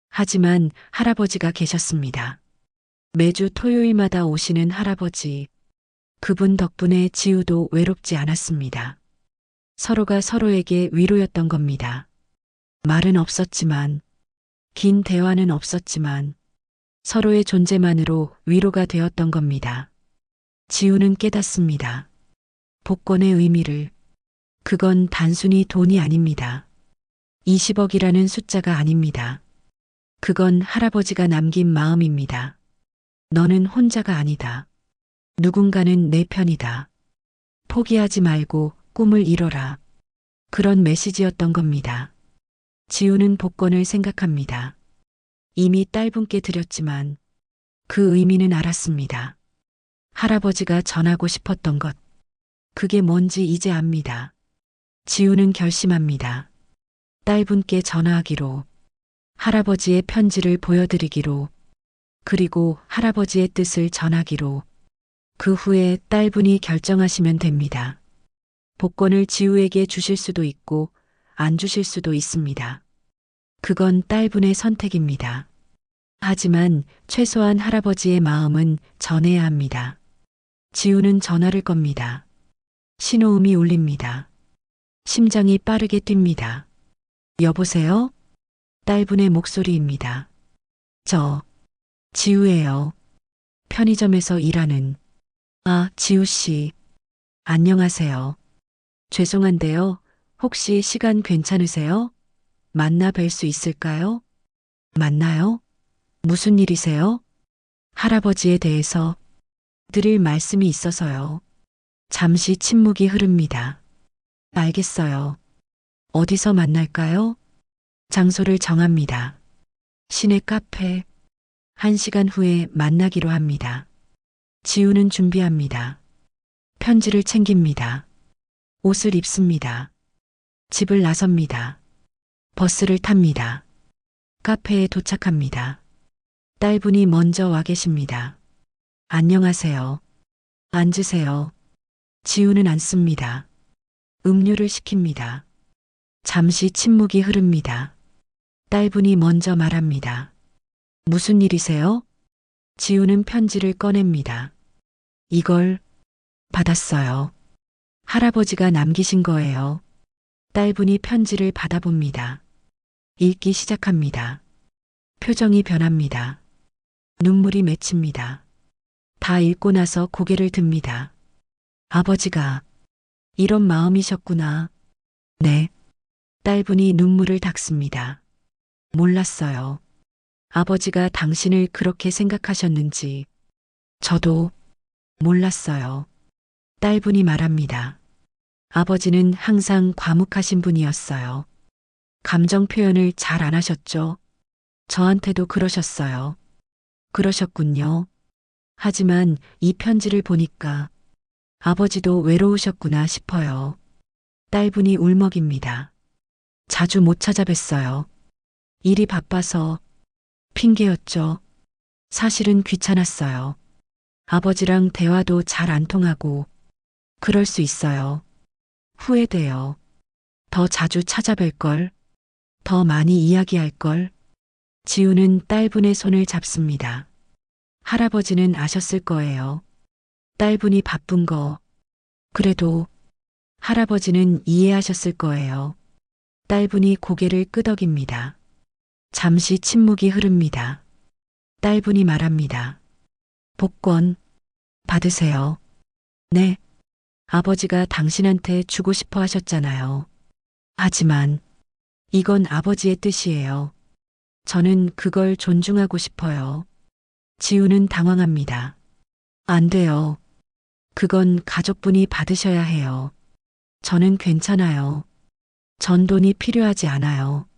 하지만 할아버지가 계셨습니다. 매주 토요일마다 오시는 할아버지. 그분 덕분에 지우도 외롭지 않았습니다. 서로가 서로에게 위로였던 겁니다. 말은 없었지만, 긴 대화는 없었지만, 서로의 존재만으로 위로가 되었던 겁니다. 지우는 깨닫습니다. 복권의 의미를. 그건 단순히 돈이 아닙니다. 20억이라는 숫자가 아닙니다. 그건 할아버지가 남긴 마음입니다. 너는 혼자가 아니다. 누군가는 내 편이다. 포기하지 말고 꿈을 이뤄라. 그런 메시지였던 겁니다. 지우는 복권을 생각합니다. 이미 딸분께 드렸지만 그 의미는 알았습니다. 할아버지가 전하고 싶었던 것. 그게 뭔지 이제 압니다. 지우는 결심합니다. 딸분께 전화하기로, 할아버지의 편지를 보여드리기로, 그리고 할아버지의 뜻을 전하기로. 그 후에 딸분이 결정하시면 됩니다. 복권을 지우에게 주실 수도 있고 안 주실 수도 있습니다. 그건 딸분의 선택입니다. 하지만 최소한 할아버지의 마음은 전해야 합니다. 지우는 전화를 겁니다. 신호음이 울립니다. 심장이 빠르게 뜁니다. 여보세요? 딸분의 목소리입니다. 저, 지우예요. 편의점에서 일하는. 아, 지우 씨. 안녕하세요. 죄송한데요. 혹시 시간 괜찮으세요? 만나 뵐 수 있을까요? 만나요? 무슨 일이세요? 할아버지에 대해서 드릴 말씀이 있어서요. 잠시 침묵이 흐릅니다. 알겠어요. 어디서 만날까요? 장소를 정합니다. 시내 카페. 1시간 후에 만나기로 합니다. 지우는 준비합니다. 편지를 챙깁니다. 옷을 입습니다. 집을 나섭니다. 버스를 탑니다. 카페에 도착합니다. 딸분이 먼저 와 계십니다. 안녕하세요. 앉으세요. 지우는 앉습니다. 음료를 시킵니다. 잠시 침묵이 흐릅니다. 딸분이 먼저 말합니다. 무슨 일이세요? 지우는 편지를 꺼냅니다. 이걸 받았어요. 할아버지가 남기신 거예요. 딸분이 편지를 받아봅니다. 읽기 시작합니다. 표정이 변합니다. 눈물이 맺힙니다. 다 읽고 나서 고개를 듭니다. 아버지가 이런 마음이셨구나. 네. 딸분이 눈물을 닦습니다. 몰랐어요. 아버지가 당신을 그렇게 생각하셨는지. 저도 몰랐어요. 딸분이 말합니다. 아버지는 항상 과묵하신 분이었어요. 감정 표현을 잘 안 하셨죠? 저한테도 그러셨어요. 그러셨군요. 하지만 이 편지를 보니까 아버지도 외로우셨구나 싶어요. 딸분이 울먹입니다. 자주 못 찾아뵀어요. 일이 바빠서 핑계였죠. 사실은 귀찮았어요. 아버지랑 대화도 잘 안 통하고 그럴 수 있어요. 후회돼요. 더 자주 찾아뵐 걸, 더 많이 이야기할 걸. 지우는 딸분의 손을 잡습니다. 할아버지는 아셨을 거예요. 딸분이 바쁜 거. 그래도 할아버지는 이해하셨을 거예요. 딸분이 고개를 끄덕입니다. 잠시 침묵이 흐릅니다. 딸분이 말합니다. 복권 받으세요. 네. 아버지가 당신한테 주고 싶어 하셨잖아요. 하지만 이건 아버지의 뜻이에요. 저는 그걸 존중하고 싶어요. 지우는 당황합니다. 안 돼요. 그건 가족분이 받으셔야 해요. 저는 괜찮아요. 전 돈이 필요하지 않아요.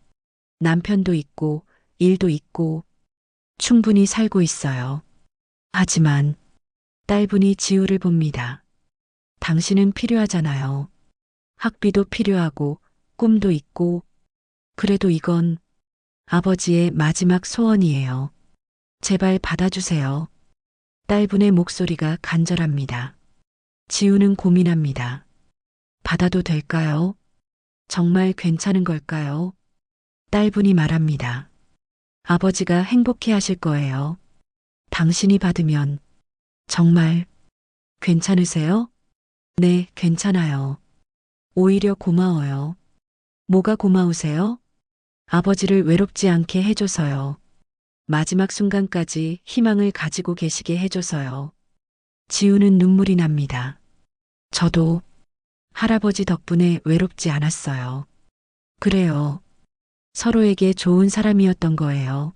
남편도 있고, 일도 있고, 충분히 살고 있어요. 하지만 딸분이 지우를 봅니다. 당신은 필요하잖아요. 학비도 필요하고, 꿈도 있고, 그래도 이건 아버지의 마지막 소원이에요. 제발 받아주세요. 딸분의 목소리가 간절합니다. 지우는 고민합니다. 받아도 될까요? 정말 괜찮은 걸까요? 딸분이 말합니다. 아버지가 행복해 하실 거예요. 당신이 받으면 정말 괜찮으세요? 네, 괜찮아요. 오히려 고마워요. 뭐가 고마우세요? 아버지를 외롭지 않게 해줘서요. 마지막 순간까지 희망을 가지고 계시게 해줘서요. 지우는 눈물이 납니다. 저도 할아버지 덕분에 외롭지 않았어요. 그래요. 서로에게 좋은 사람이었던 거예요.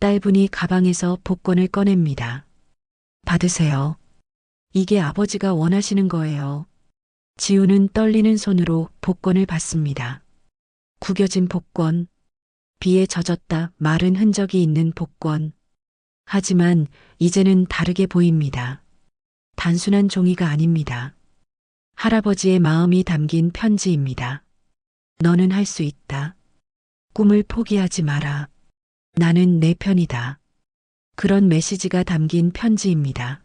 딸분이 가방에서 복권을 꺼냅니다. 받으세요. 이게 아버지가 원하시는 거예요. 지우는 떨리는 손으로 복권을 받습니다. 구겨진 복권, 비에 젖었다 마른 흔적이 있는 복권. 하지만 이제는 다르게 보입니다. 단순한 종이가 아닙니다. 할아버지의 마음이 담긴 편지입니다. 너는 할 수 있다. 꿈을 포기하지 마라. 나는 내 편이다. 그런 메시지가 담긴 편지입니다.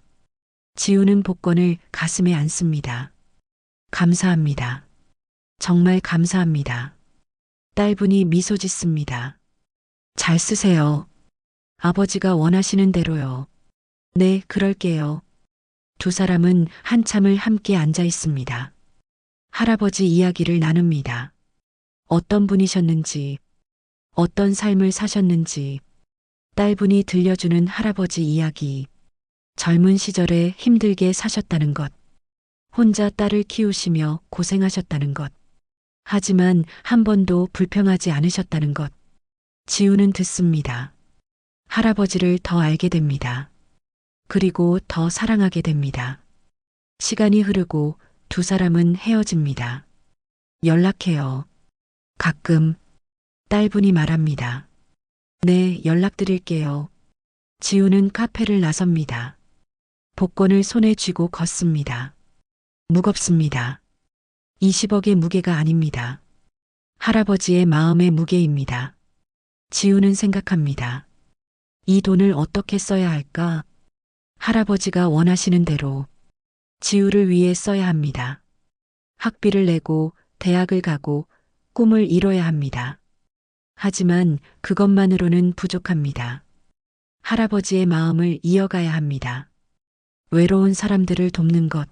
지우는 복권을 가슴에 안습니다. 감사합니다. 정말 감사합니다. 딸분이 미소 짓습니다. 잘 쓰세요. 아버지가 원하시는 대로요. 네, 그럴게요. 두 사람은 한참을 함께 앉아 있습니다. 할아버지 이야기를 나눕니다. 어떤 분이셨는지, 어떤 삶을 사셨는지, 딸분이 들려주는 할아버지 이야기, 젊은 시절에 힘들게 사셨다는 것, 혼자 딸을 키우시며 고생하셨다는 것, 하지만 한 번도 불평하지 않으셨다는 것. 지우는 듣습니다. 할아버지를 더 알게 됩니다. 그리고 더 사랑하게 됩니다. 시간이 흐르고 두 사람은 헤어집니다. 연락해요. 가끔 딸분이 말합니다. 네, 연락드릴게요. 지우는 카페를 나섭니다. 복권을 손에 쥐고 걷습니다. 무겁습니다. 20억의 무게가 아닙니다. 할아버지의 마음의 무게입니다. 지우는 생각합니다. 이 돈을 어떻게 써야 할까? 할아버지가 원하시는 대로 지우를 위해 써야 합니다. 학비를 내고 대학을 가고 꿈을 이뤄야 합니다. 하지만 그것만으로는 부족합니다. 할아버지의 마음을 이어가야 합니다. 외로운 사람들을 돕는 것,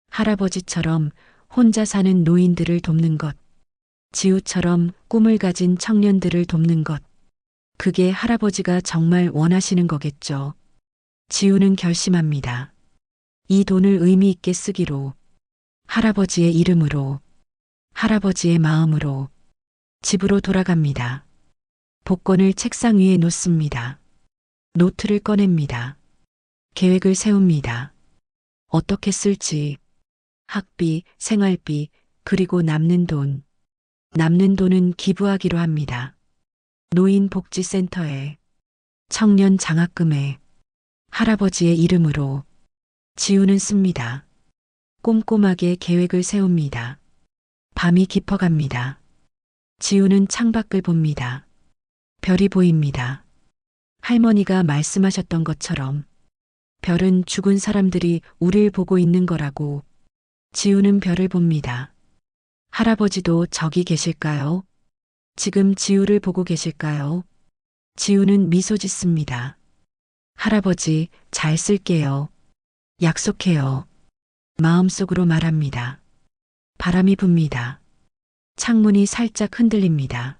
할아버지처럼 혼자 사는 노인들을 돕는 것, 지우처럼 꿈을 가진 청년들을 돕는 것, 그게 할아버지가 정말 원하시는 거겠죠. 지우는 결심합니다. 이 돈을 의미 있게 쓰기로, 할아버지의 이름으로, 할아버지의 마음으로 집으로 돌아갑니다. 복권을 책상 위에 놓습니다. 노트를 꺼냅니다. 계획을 세웁니다. 어떻게 쓸지, 학비, 생활비, 그리고 남는 돈. 남는 돈은 기부하기로 합니다. 노인복지센터에, 청년 장학금에, 할아버지의 이름으로 지우는 씁니다. 꼼꼼하게 계획을 세웁니다. 밤이 깊어갑니다. 지우는 창밖을 봅니다. 별이 보입니다. 할머니가 말씀하셨던 것처럼 별은 죽은 사람들이 우릴 보고 있는 거라고. 지우는 별을 봅니다. 할아버지도 저기 계실까요? 지금 지우를 보고 계실까요? 지우는 미소 짓습니다. 할아버지, 잘 쓸게요. 약속해요. 마음속으로 말합니다. 바람이 붑니다. 창문이 살짝 흔들립니다.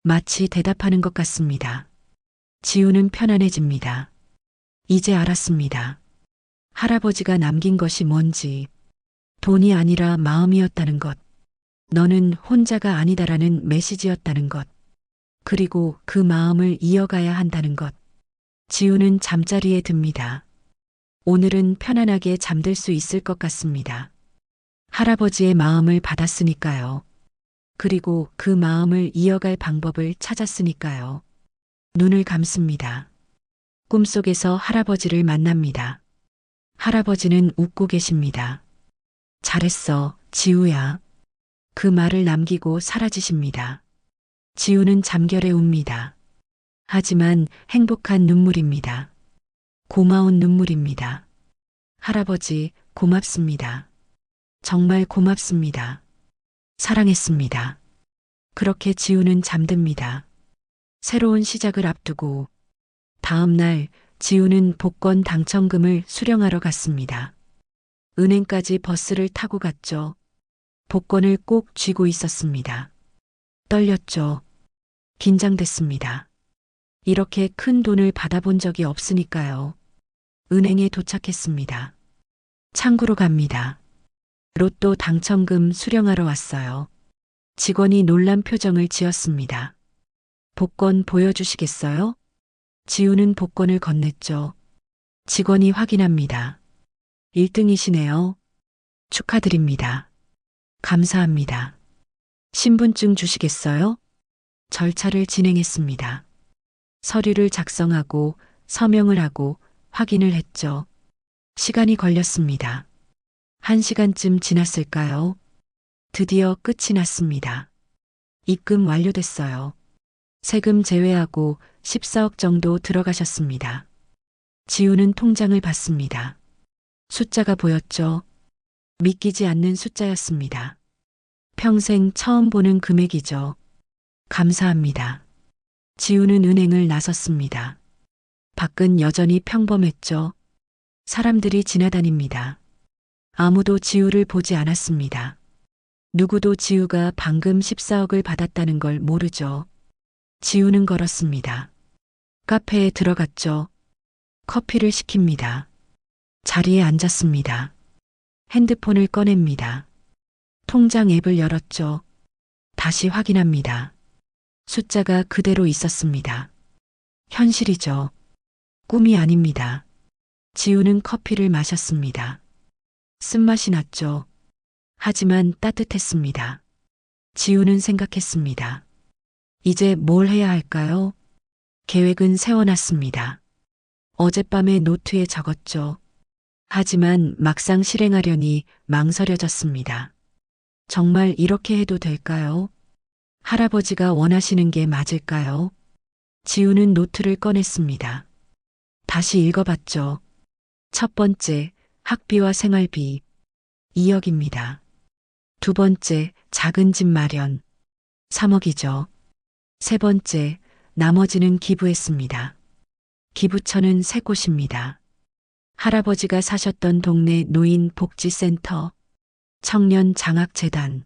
마치 대답하는 것 같습니다. 지우는 편안해집니다. 이제 알았습니다. 할아버지가 남긴 것이 뭔지. 돈이 아니라 마음이었다는 것. 너는 혼자가 아니다라는 메시지였다는 것. 그리고 그 마음을 이어가야 한다는 것. 지우는 잠자리에 듭니다. 오늘은 편안하게 잠들 수 있을 것 같습니다. 할아버지의 마음을 받았으니까요. 그리고 그 마음을 이어갈 방법을 찾았으니까요. 눈을 감습니다. 꿈속에서 할아버지를 만납니다. 할아버지는 웃고 계십니다. 잘했어, 지우야. 그 말을 남기고 사라지십니다. 지우는 잠결에 웁니다. 하지만 행복한 눈물입니다. 고마운 눈물입니다. 할아버지, 고맙습니다. 정말 고맙습니다. 사랑했습니다. 그렇게 지우는 잠듭니다. 새로운 시작을 앞두고 다음 날 지우는 복권 당첨금을 수령하러 갔습니다. 은행까지 버스를 타고 갔죠. 복권을 꼭 쥐고 있었습니다. 떨렸죠. 긴장됐습니다. 이렇게 큰 돈을 받아본 적이 없으니까요. 은행에 도착했습니다. 창구로 갑니다. 로또 당첨금 수령하러 왔어요. 직원이 놀란 표정을 지었습니다. 복권 보여주시겠어요? 지우는 복권을 건넸죠. 직원이 확인합니다. 1등이시네요. 축하드립니다. 감사합니다. 신분증 주시겠어요? 절차를 진행했습니다. 서류를 작성하고 서명을 하고 확인을 했죠. 시간이 걸렸습니다. 1시간쯤 지났을까요? 드디어 끝이 났습니다. 입금 완료됐어요. 세금 제외하고 14억 정도 들어가셨습니다. 지우는 통장을 봤습니다. 숫자가 보였죠. 믿기지 않는 숫자였습니다. 평생 처음 보는 금액이죠. 감사합니다. 지우는 은행을 나섰습니다. 밖은 여전히 평범했죠. 사람들이 지나다닙니다. 아무도 지우를 보지 않았습니다. 누구도 지우가 방금 14억을 받았다는 걸 모르죠. 지우는 걸었습니다. 카페에 들어갔죠. 커피를 시킵니다. 자리에 앉았습니다. 핸드폰을 꺼냅니다. 통장 앱을 열었죠. 다시 확인합니다. 숫자가 그대로 있었습니다. 현실이죠. 꿈이 아닙니다. 지우는 커피를 마셨습니다. 쓴맛이 났죠. 하지만 따뜻했습니다. 지우는 생각했습니다. 이제 뭘 해야 할까요? 계획은 세워놨습니다. 어젯밤에 노트에 적었죠. 하지만 막상 실행하려니 망설여졌습니다. 정말 이렇게 해도 될까요? 할아버지가 원하시는 게 맞을까요? 지우는 노트를 꺼냈습니다. 다시 읽어봤죠. 첫 번째, 학비와 생활비 2억입니다. 두 번째, 작은 집 마련 3억이죠. 세 번째, 나머지는 기부했습니다. 기부처는 세 곳입니다. 할아버지가 사셨던 동네 노인복지센터, 청년장학재단,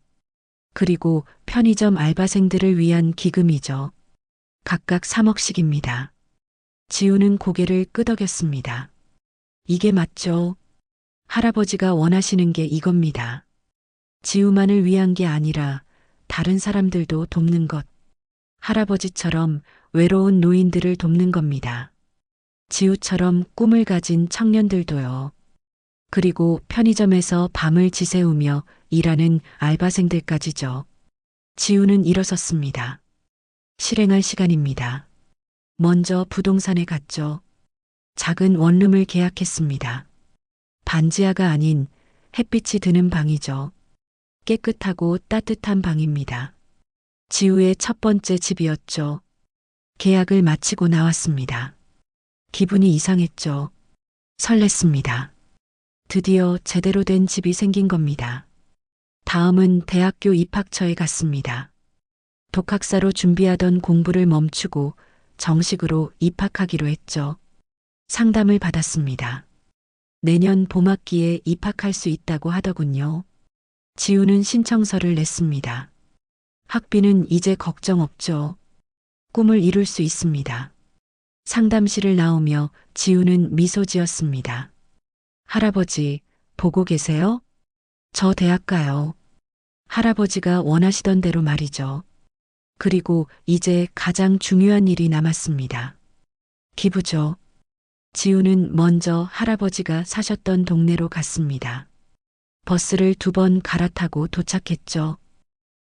그리고 편의점 알바생들을 위한 기금이죠. 각각 3억씩입니다. 지우는 고개를 끄덕였습니다. 이게 맞죠? 할아버지가 원하시는 게 이겁니다. 지우만을 위한 게 아니라 다른 사람들도 돕는 것. 할아버지처럼 외로운 노인들을 돕는 겁니다. 지우처럼 꿈을 가진 청년들도요. 그리고 편의점에서 밤을 지새우며 일하는 알바생들까지죠. 지우는 일어섰습니다. 실행할 시간입니다. 먼저 부동산에 갔죠. 작은 원룸을 계약했습니다. 반지하가 아닌 햇빛이 드는 방이죠. 깨끗하고 따뜻한 방입니다. 지우의 첫 번째 집이었죠. 계약을 마치고 나왔습니다. 기분이 이상했죠. 설렜습니다. 드디어 제대로 된 집이 생긴 겁니다. 다음은 대학교 입학처에 갔습니다. 독학사로 준비하던 공부를 멈추고 정식으로 입학하기로 했죠. 상담을 받았습니다. 내년 봄학기에 입학할 수 있다고 하더군요. 지우는 신청서를 냈습니다. 학비는 이제 걱정 없죠. 꿈을 이룰 수 있습니다. 상담실을 나오며 지우는 미소 지었습니다. 할아버지, 보고 계세요? 저 대학 가요. 할아버지가 원하시던 대로 말이죠. 그리고 이제 가장 중요한 일이 남았습니다. 기부죠. 지우는 먼저 할아버지가 사셨던 동네로 갔습니다. 버스를 2번 갈아타고 도착했죠.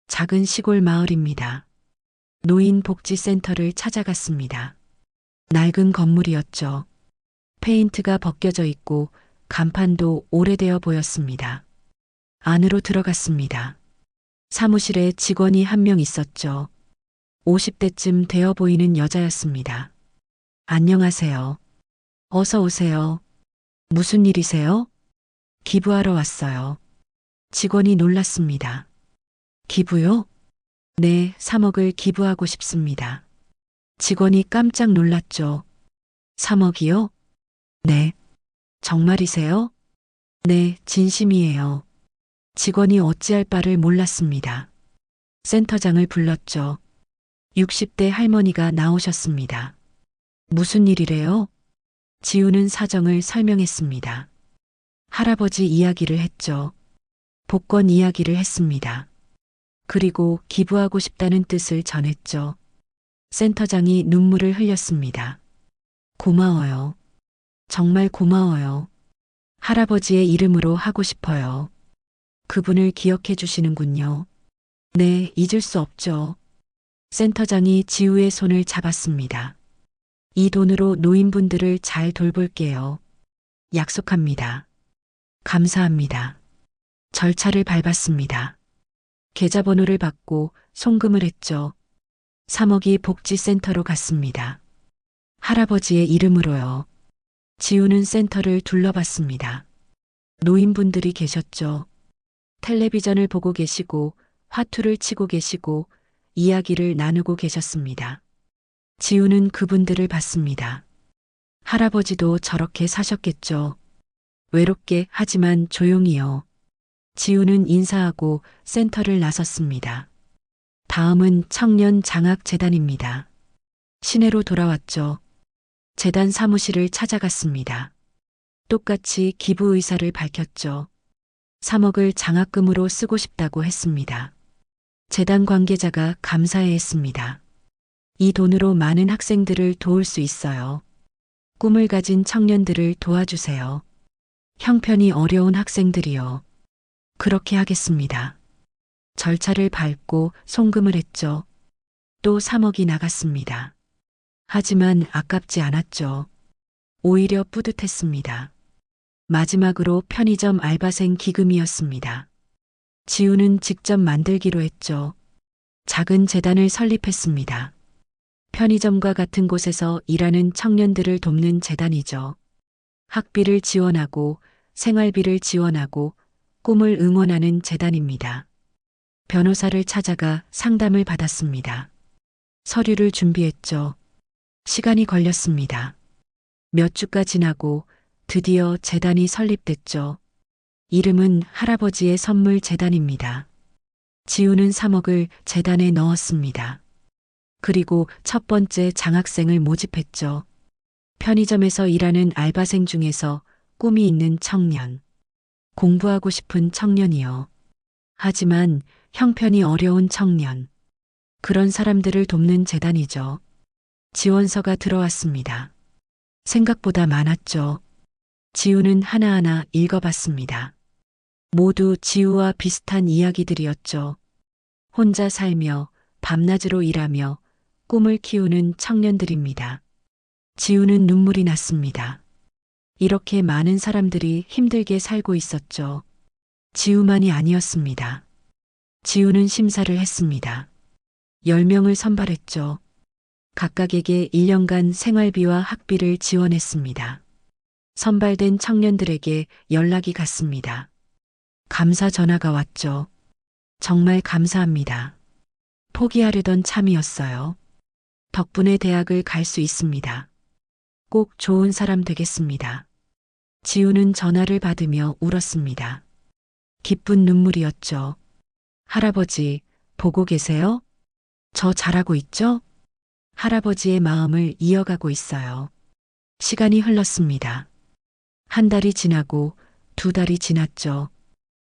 작은 시골 마을입니다. 노인복지센터를 찾아갔습니다. 낡은 건물이었죠. 페인트가 벗겨져 있고 간판도 오래되어 보였습니다. 안으로 들어갔습니다. 사무실에 직원이 한 명 있었죠. 50대쯤 되어 보이는 여자였습니다. 안녕하세요. 어서 오세요. 무슨 일이세요? 기부하러 왔어요. 직원이 놀랐습니다. 기부요? 네, 3억을 기부하고 싶습니다. 직원이 깜짝 놀랐죠. 3억이요? 네. 정말이세요? 네, 진심이에요. 직원이 어찌할 바를 몰랐습니다. 센터장을 불렀죠. 60대 할머니가 나오셨습니다. 무슨 일이래요? 지우는 사정을 설명했습니다. 할아버지 이야기를 했죠. 복권 이야기를 했습니다. 그리고 기부하고 싶다는 뜻을 전했죠. 센터장이 눈물을 흘렸습니다. 고마워요. 정말 고마워요. 할아버지의 이름으로 하고 싶어요. 그분을 기억해 주시는군요. 네, 잊을 수 없죠. 센터장이 지우의 손을 잡았습니다. 이 돈으로 노인분들을 잘 돌볼게요. 약속합니다. 감사합니다. 절차를 밟았습니다. 계좌번호를 받고 송금을 했죠. 3억이 복지센터로 갔습니다. 할아버지의 이름으로요. 지우는 센터를 둘러봤습니다. 노인분들이 계셨죠. 텔레비전을 보고 계시고 화투를 치고 계시고 이야기를 나누고 계셨습니다. 지우는 그분들을 봤습니다. 할아버지도 저렇게 사셨겠죠. 외롭게 하지만 조용히요. 지우는 인사하고 센터를 나섰습니다. 다음은 청년장학재단입니다. 시내로 돌아왔죠. 재단 사무실을 찾아갔습니다. 똑같이 기부 의사를 밝혔죠. 3억을 장학금으로 쓰고 싶다고 했습니다. 재단 관계자가 감사해했습니다. 이 돈으로 많은 학생들을 도울 수 있어요. 꿈을 가진 청년들을 도와주세요. 형편이 어려운 학생들이요. 그렇게 하겠습니다. 절차를 밟고 송금을 했죠. 또 3억이 나갔습니다. 하지만 아깝지 않았죠. 오히려 뿌듯했습니다. 마지막으로 편의점 알바생 기금이었습니다. 지우는 직접 만들기로 했죠. 작은 재단을 설립했습니다. 편의점과 같은 곳에서 일하는 청년들을 돕는 재단이죠. 학비를 지원하고 생활비를 지원하고 꿈을 응원하는 재단입니다. 변호사를 찾아가 상담을 받았습니다. 서류를 준비했죠. 시간이 걸렸습니다. 몇 주가 지나고 드디어 재단이 설립됐죠. 이름은 할아버지의 선물 재단입니다. 지우는 3억을 재단에 넣었습니다. 그리고 첫 번째 장학생을 모집했죠. 편의점에서 일하는 알바생 중에서 꿈이 있는 청년. 공부하고 싶은 청년이요. 하지만 형편이 어려운 청년. 그런 사람들을 돕는 재단이죠. 지원서가 들어왔습니다. 생각보다 많았죠. 지우는 하나하나 읽어봤습니다. 모두 지우와 비슷한 이야기들이었죠. 혼자 살며 밤낮으로 일하며 꿈을 키우는 청년들입니다. 지우는 눈물이 났습니다. 이렇게 많은 사람들이 힘들게 살고 있었죠. 지우만이 아니었습니다. 지우는 심사를 했습니다. 10명을 선발했죠. 각각에게 1년간 생활비와 학비를 지원했습니다. 선발된 청년들에게 연락이 갔습니다. 감사 전화가 왔죠. 정말 감사합니다. 포기하려던 참이었어요. 덕분에 대학을 갈 수 있습니다. 꼭 좋은 사람 되겠습니다. 지우는 전화를 받으며 울었습니다. 기쁜 눈물이었죠. 할아버지, 보고 계세요? 저 잘하고 있죠? 할아버지의 마음을 이어가고 있어요. 시간이 흘렀습니다. 한 달이 지나고 2달이 지났죠.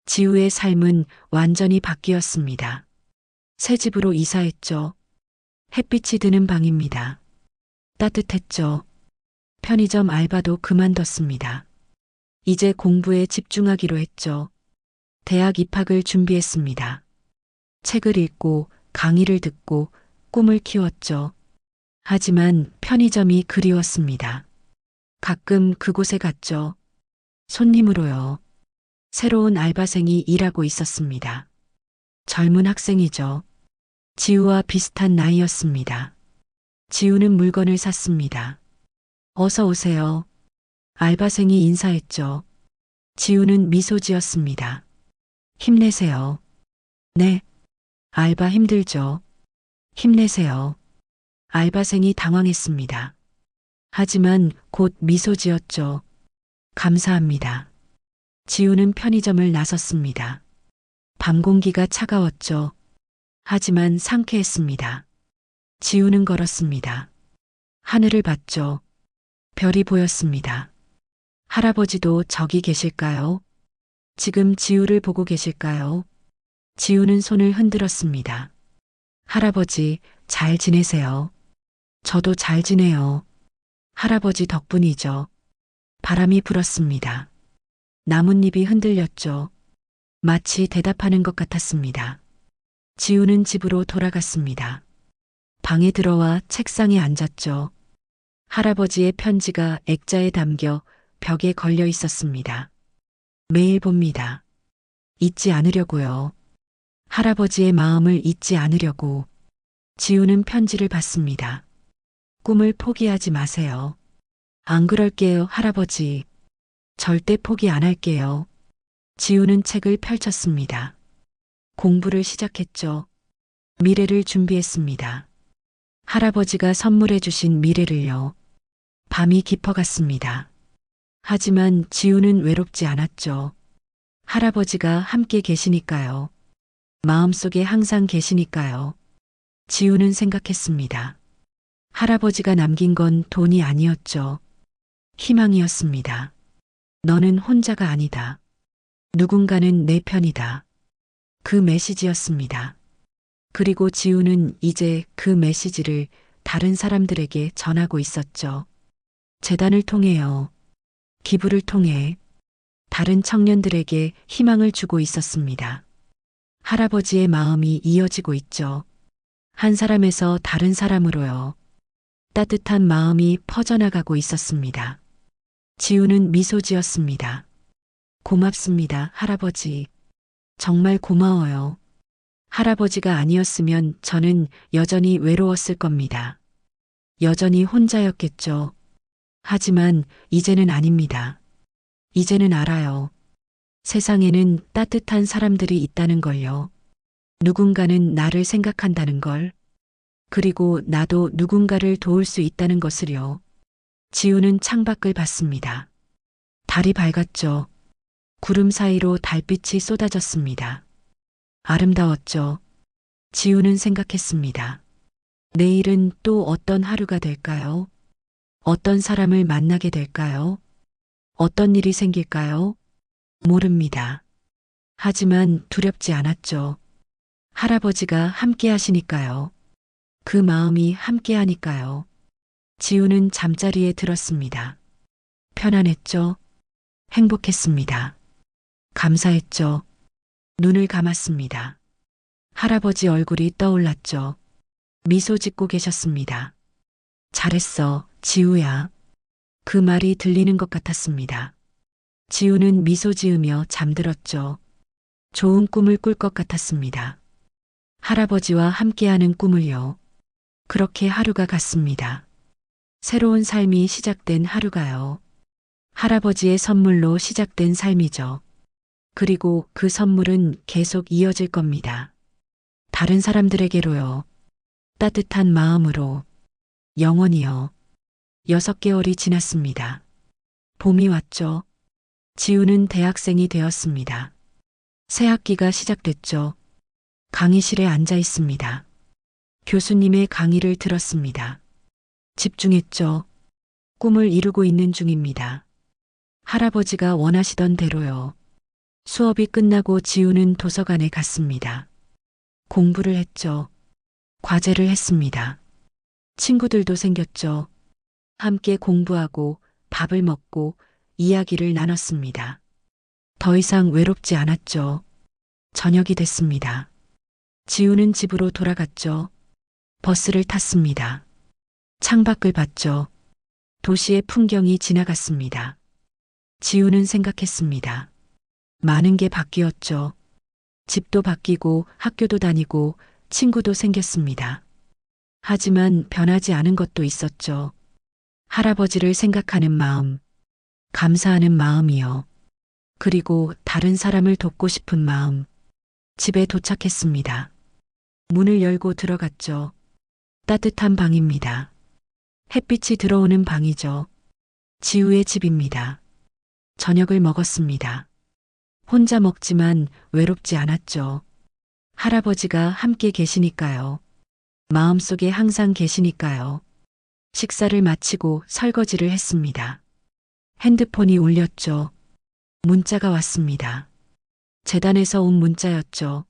지우의 삶은 완전히 바뀌었습니다. 새 집으로 이사했죠. 햇빛이 드는 방입니다. 따뜻했죠. 편의점 알바도 그만뒀습니다. 이제 공부에 집중하기로 했죠. 대학 입학을 준비했습니다. 책을 읽고 강의를 듣고 꿈을 키웠죠. 하지만 편의점이 그리웠습니다. 가끔 그곳에 갔죠. 손님으로요. 새로운 알바생이 일하고 있었습니다. 젊은 학생이죠. 지우와 비슷한 나이였습니다. 지우는 물건을 샀습니다. 어서 오세요. 알바생이 인사했죠. 지우는 미소 지었습니다. 힘내세요. 네. 알바 힘들죠. 힘내세요. 알바생이 당황했습니다. 하지만 곧 미소 지었죠. 감사합니다. 지우는 편의점을 나섰습니다. 밤 공기가 차가웠죠. 하지만 상쾌했습니다. 지우는 걸었습니다. 하늘을 봤죠. 별이 보였습니다. 할아버지도 저기 계실까요? 지금 지우를 보고 계실까요? 지우는 손을 흔들었습니다. 할아버지, 잘 지내세요. 저도 잘 지내요. 할아버지 덕분이죠. 바람이 불었습니다. 나뭇잎이 흔들렸죠. 마치 대답하는 것 같았습니다. 지우는 집으로 돌아갔습니다. 방에 들어와 책상에 앉았죠. 할아버지의 편지가 액자에 담겨 벽에 걸려 있었습니다. 매일 봅니다. 잊지 않으려고요. 할아버지의 마음을 잊지 않으려고. 지우는 편지를 받습니다. 꿈을 포기하지 마세요. 안 그럴게요, 할아버지. 절대 포기 안 할게요. 지우는 책을 펼쳤습니다. 공부를 시작했죠. 미래를 준비했습니다. 할아버지가 선물해 주신 미래를요. 밤이 깊어갔습니다. 하지만 지우는 외롭지 않았죠. 할아버지가 함께 계시니까요. 마음속에 항상 계시니까요. 지우는 생각했습니다. 할아버지가 남긴 건 돈이 아니었죠. 희망이었습니다. 너는 혼자가 아니다. 누군가는 내 편이다. 그 메시지였습니다. 그리고 지우는 이제 그 메시지를 다른 사람들에게 전하고 있었죠. 재단을 통해요. 기부를 통해 다른 청년들에게 희망을 주고 있었습니다. 할아버지의 마음이 이어지고 있죠. 한 사람에서 다른 사람으로요. 따뜻한 마음이 퍼져나가고 있었습니다. 지우는 미소 지었습니다. 고맙습니다, 할아버지. 정말 고마워요. 할아버지가 아니었으면 저는 여전히 외로웠을 겁니다. 여전히 혼자였겠죠. 하지만 이제는 아닙니다. 이제는 알아요. 세상에는 따뜻한 사람들이 있다는 걸요. 누군가는 나를 생각한다는 걸. 그리고 나도 누군가를 도울 수 있다는 것을요. 지우는 창밖을 봤습니다. 달이 밝았죠. 구름 사이로 달빛이 쏟아졌습니다. 아름다웠죠. 지우는 생각했습니다. 내일은 또 어떤 하루가 될까요? 어떤 사람을 만나게 될까요? 어떤 일이 생길까요? 모릅니다. 하지만 두렵지 않았죠. 할아버지가 함께 하시니까요. 그 마음이 함께 하니까요. 지우는 잠자리에 들었습니다. 편안했죠. 행복했습니다. 감사했죠. 눈을 감았습니다. 할아버지 얼굴이 떠올랐죠. 미소 짓고 계셨습니다. 잘했어, 지우야. 그 말이 들리는 것 같았습니다. 지우는 미소 지으며 잠들었죠. 좋은 꿈을 꿀 것 같았습니다. 할아버지와 함께하는 꿈을요. 그렇게 하루가 갔습니다. 새로운 삶이 시작된 하루가요. 할아버지의 선물로 시작된 삶이죠. 그리고 그 선물은 계속 이어질 겁니다. 다른 사람들에게로요. 따뜻한 마음으로. 영원히요. 6개월이 지났습니다. 봄이 왔죠. 지우는 대학생이 되었습니다. 새 학기가 시작됐죠. 강의실에 앉아 있습니다. 교수님의 강의를 들었습니다. 집중했죠. 꿈을 이루고 있는 중입니다. 할아버지가 원하시던 대로요. 수업이 끝나고 지우는 도서관에 갔습니다. 공부를 했죠. 과제를 했습니다. 친구들도 생겼죠. 함께 공부하고 밥을 먹고 이야기를 나눴습니다. 더 이상 외롭지 않았죠. 저녁이 됐습니다. 지우는 집으로 돌아갔죠. 버스를 탔습니다. 창밖을 봤죠. 도시의 풍경이 지나갔습니다. 지우는 생각했습니다. 많은 게 바뀌었죠. 집도 바뀌고 학교도 다니고 친구도 생겼습니다. 하지만 변하지 않은 것도 있었죠. 할아버지를 생각하는 마음, 감사하는 마음이요. 그리고 다른 사람을 돕고 싶은 마음. 집에 도착했습니다. 문을 열고 들어갔죠. 따뜻한 방입니다. 햇빛이 들어오는 방이죠. 지우의 집입니다. 저녁을 먹었습니다. 혼자 먹지만 외롭지 않았죠. 할아버지가 함께 계시니까요. 마음속에 항상 계시니까요. 식사를 마치고 설거지를 했습니다. 핸드폰이 울렸죠. 문자가 왔습니다. 재단에서 온 문자였죠.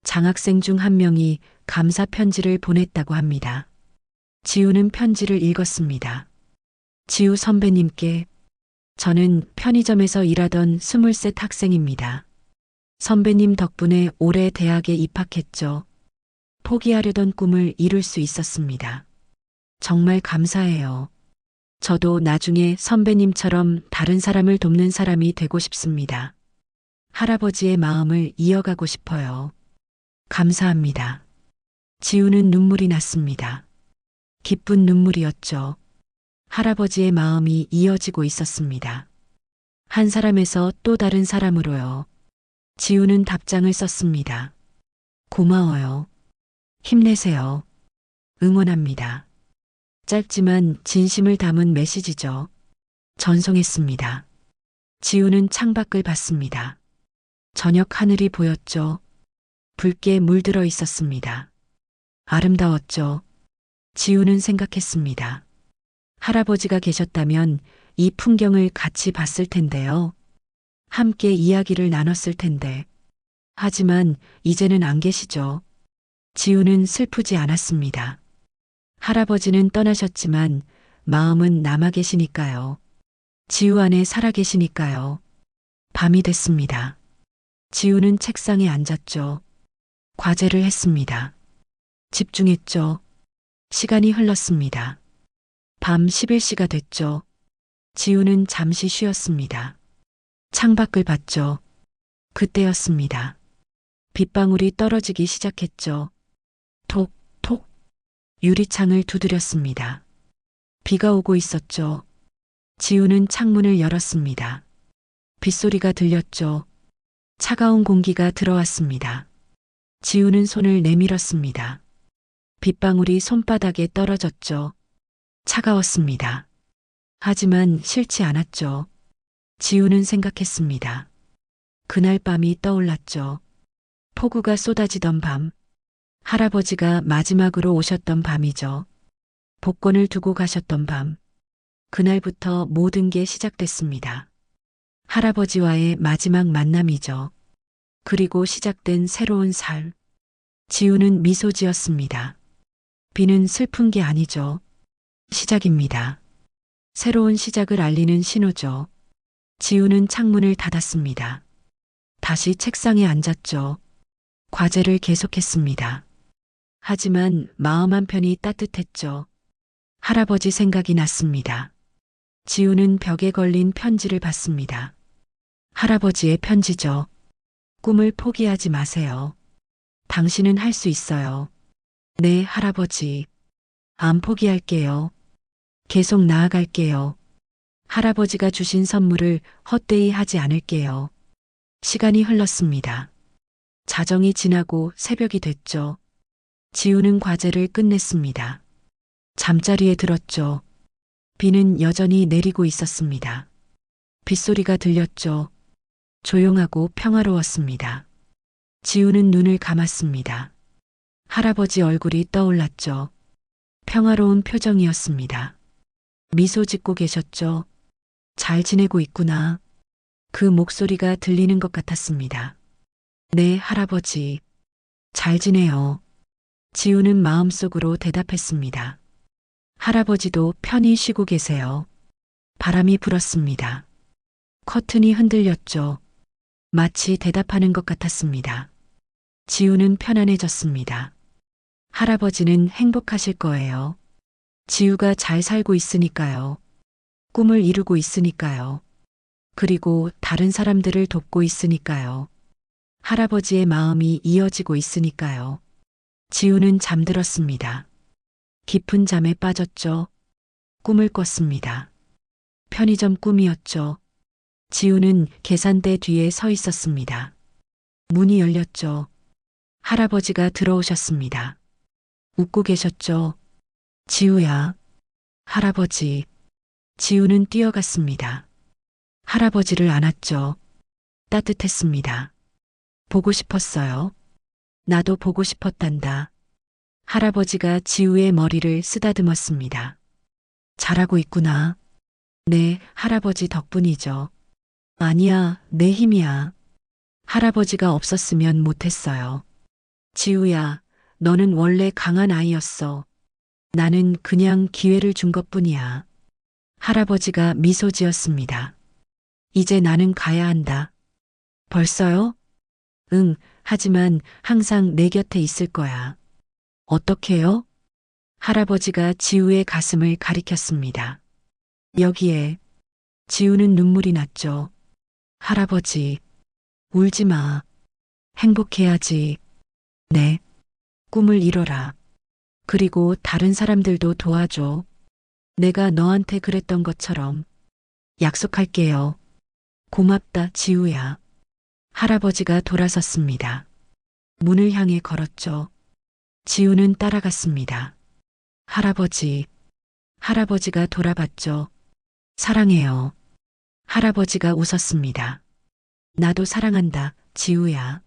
장학생 중 한 명이 감사 편지를 보냈다고 합니다. 지우는 편지를 읽었습니다. 지우 선배님께 저는 편의점에서 일하던 23 학생입니다. 선배님 덕분에 올해 대학에 입학했죠. 포기하려던 꿈을 이룰 수 있었습니다. 정말 감사해요. 저도 나중에 선배님처럼 다른 사람을 돕는 사람이 되고 싶습니다. 할아버지의 마음을 이어가고 싶어요. 감사합니다. 지우는 눈물이 났습니다. 기쁜 눈물이었죠. 할아버지의 마음이 이어지고 있었습니다. 한 사람에서 또 다른 사람으로요. 지우는 답장을 썼습니다. 고마워요. 힘내세요. 응원합니다. 짧지만 진심을 담은 메시지죠. 전송했습니다. 지우는 창밖을 봤습니다. 저녁 하늘이 보였죠. 붉게 물들어 있었습니다. 아름다웠죠. 지우는 생각했습니다. 할아버지가 계셨다면 이 풍경을 같이 봤을 텐데요. 함께 이야기를 나눴을 텐데. 하지만 이제는 안 계시죠. 지우는 슬프지 않았습니다. 할아버지는 떠나셨지만 마음은 남아 계시니까요. 지우 안에 살아 계시니까요. 밤이 됐습니다. 지우는 책상에 앉았죠. 과제를 했습니다. 집중했죠. 시간이 흘렀습니다. 밤 11시가 됐죠. 지우는 잠시 쉬었습니다. 창밖을 봤죠. 그때였습니다. 빗방울이 떨어지기 시작했죠. 톡, 톡. 유리창을 두드렸습니다. 비가 오고 있었죠. 지우는 창문을 열었습니다. 빗소리가 들렸죠. 차가운 공기가 들어왔습니다. 지우는 손을 내밀었습니다. 빗방울이 손바닥에 떨어졌죠. 차가웠습니다. 하지만 싫지 않았죠. 지우는 생각했습니다. 그날 밤이 떠올랐죠. 폭우가 쏟아지던 밤, 할아버지가 마지막으로 오셨던 밤이죠. 복권을 두고 가셨던 밤. 그날부터 모든 게 시작됐습니다. 할아버지와의 마지막 만남이죠. 그리고 시작된 새로운 삶. 지우는 미소 지었습니다. 비는 슬픈 게 아니죠. 시작입니다. 새로운 시작을 알리는 신호죠. 지우는 창문을 닫았습니다. 다시 책상에 앉았죠. 과제를 계속했습니다. 하지만 마음 한편이 따뜻했죠. 할아버지 생각이 났습니다. 지우는 벽에 걸린 편지를 봤습니다. 할아버지의 편지죠. 꿈을 포기하지 마세요. 당신은 할 수 있어요. 네, 할아버지. 안 포기할게요. 계속 나아갈게요. 할아버지가 주신 선물을 헛되이 하지 않을게요. 시간이 흘렀습니다. 자정이 지나고 새벽이 됐죠. 지우는 과제를 끝냈습니다. 잠자리에 들었죠. 비는 여전히 내리고 있었습니다. 빗소리가 들렸죠. 조용하고 평화로웠습니다. 지우는 눈을 감았습니다. 할아버지 얼굴이 떠올랐죠. 평화로운 표정이었습니다. 미소 짓고 계셨죠. 잘 지내고 있구나. 그 목소리가 들리는 것 같았습니다. 네, 할아버지. 잘 지내요. 지우는 마음속으로 대답했습니다. 할아버지도 편히 쉬고 계세요. 바람이 불었습니다. 커튼이 흔들렸죠. 마치 대답하는 것 같았습니다. 지우는 편안해졌습니다. 할아버지는 행복하실 거예요. 지우가 잘 살고 있으니까요. 꿈을 이루고 있으니까요. 그리고 다른 사람들을 돕고 있으니까요. 할아버지의 마음이 이어지고 있으니까요. 지우는 잠들었습니다. 깊은 잠에 빠졌죠. 꿈을 꿨습니다. 편의점 꿈이었죠. 지우는 계산대 뒤에 서 있었습니다. 문이 열렸죠. 할아버지가 들어오셨습니다. 웃고 계셨죠. 지우야. 할아버지. 지우는 뛰어갔습니다. 할아버지를 안았죠. 따뜻했습니다. 보고 싶었어요. 나도 보고 싶었단다. 할아버지가 지우의 머리를 쓰다듬었습니다. 잘하고 있구나. 네, 할아버지 덕분이죠. 아니야, 내 힘이야. 할아버지가 없었으면 못했어요. 지우야, 너는 원래 강한 아이였어. 나는 그냥 기회를 준 것뿐이야. 할아버지가 미소 지었습니다. 이제 나는 가야 한다. 벌써요? 응, 하지만 항상 내 곁에 있을 거야. 어떻게요? 할아버지가 지우의 가슴을 가리켰습니다. 여기에. 지우는 눈물이 났죠. 할아버지, 울지 마. 행복해야지. 네. 꿈을 이뤄라. 그리고 다른 사람들도 도와줘. 내가 너한테 그랬던 것처럼. 약속할게요. 고맙다, 지우야. 할아버지가 돌아섰습니다. 문을 향해 걸었죠. 지우는 따라갔습니다. 할아버지. 할아버지가 돌아봤죠. 사랑해요. 할아버지가 웃었습니다. 나도 사랑한다, 지우야.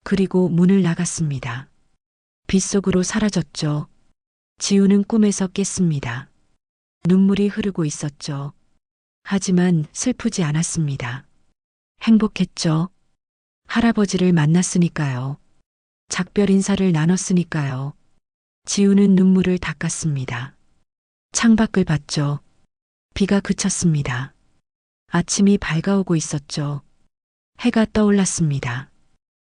그리고 문을 나갔습니다. 빗속으로 사라졌죠. 지우는 꿈에서 깼습니다. 눈물이 흐르고 있었죠. 하지만 슬프지 않았습니다. 행복했죠. 할아버지를 만났으니까요. 작별 인사를 나눴으니까요. 지우는 눈물을 닦았습니다. 창밖을 봤죠. 비가 그쳤습니다. 아침이 밝아오고 있었죠. 해가 떠올랐습니다.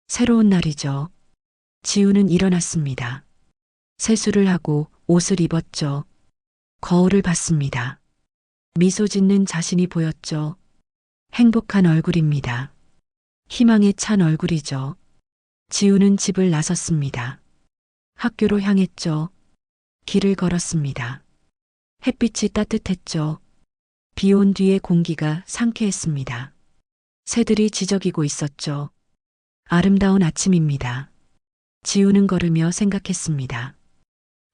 새로운 날이죠. 지우는 일어났습니다. 세수를 하고 옷을 입었죠. 거울을 봤습니다. 미소 짓는 자신이 보였죠. 행복한 얼굴입니다. 희망에 찬 얼굴이죠. 지우는 집을 나섰습니다. 학교로 향했죠. 길을 걸었습니다. 햇빛이 따뜻했죠. 비 온 뒤의 공기가 상쾌했습니다. 새들이 지저귀고 있었죠. 아름다운 아침입니다. 지우는 걸으며 생각했습니다.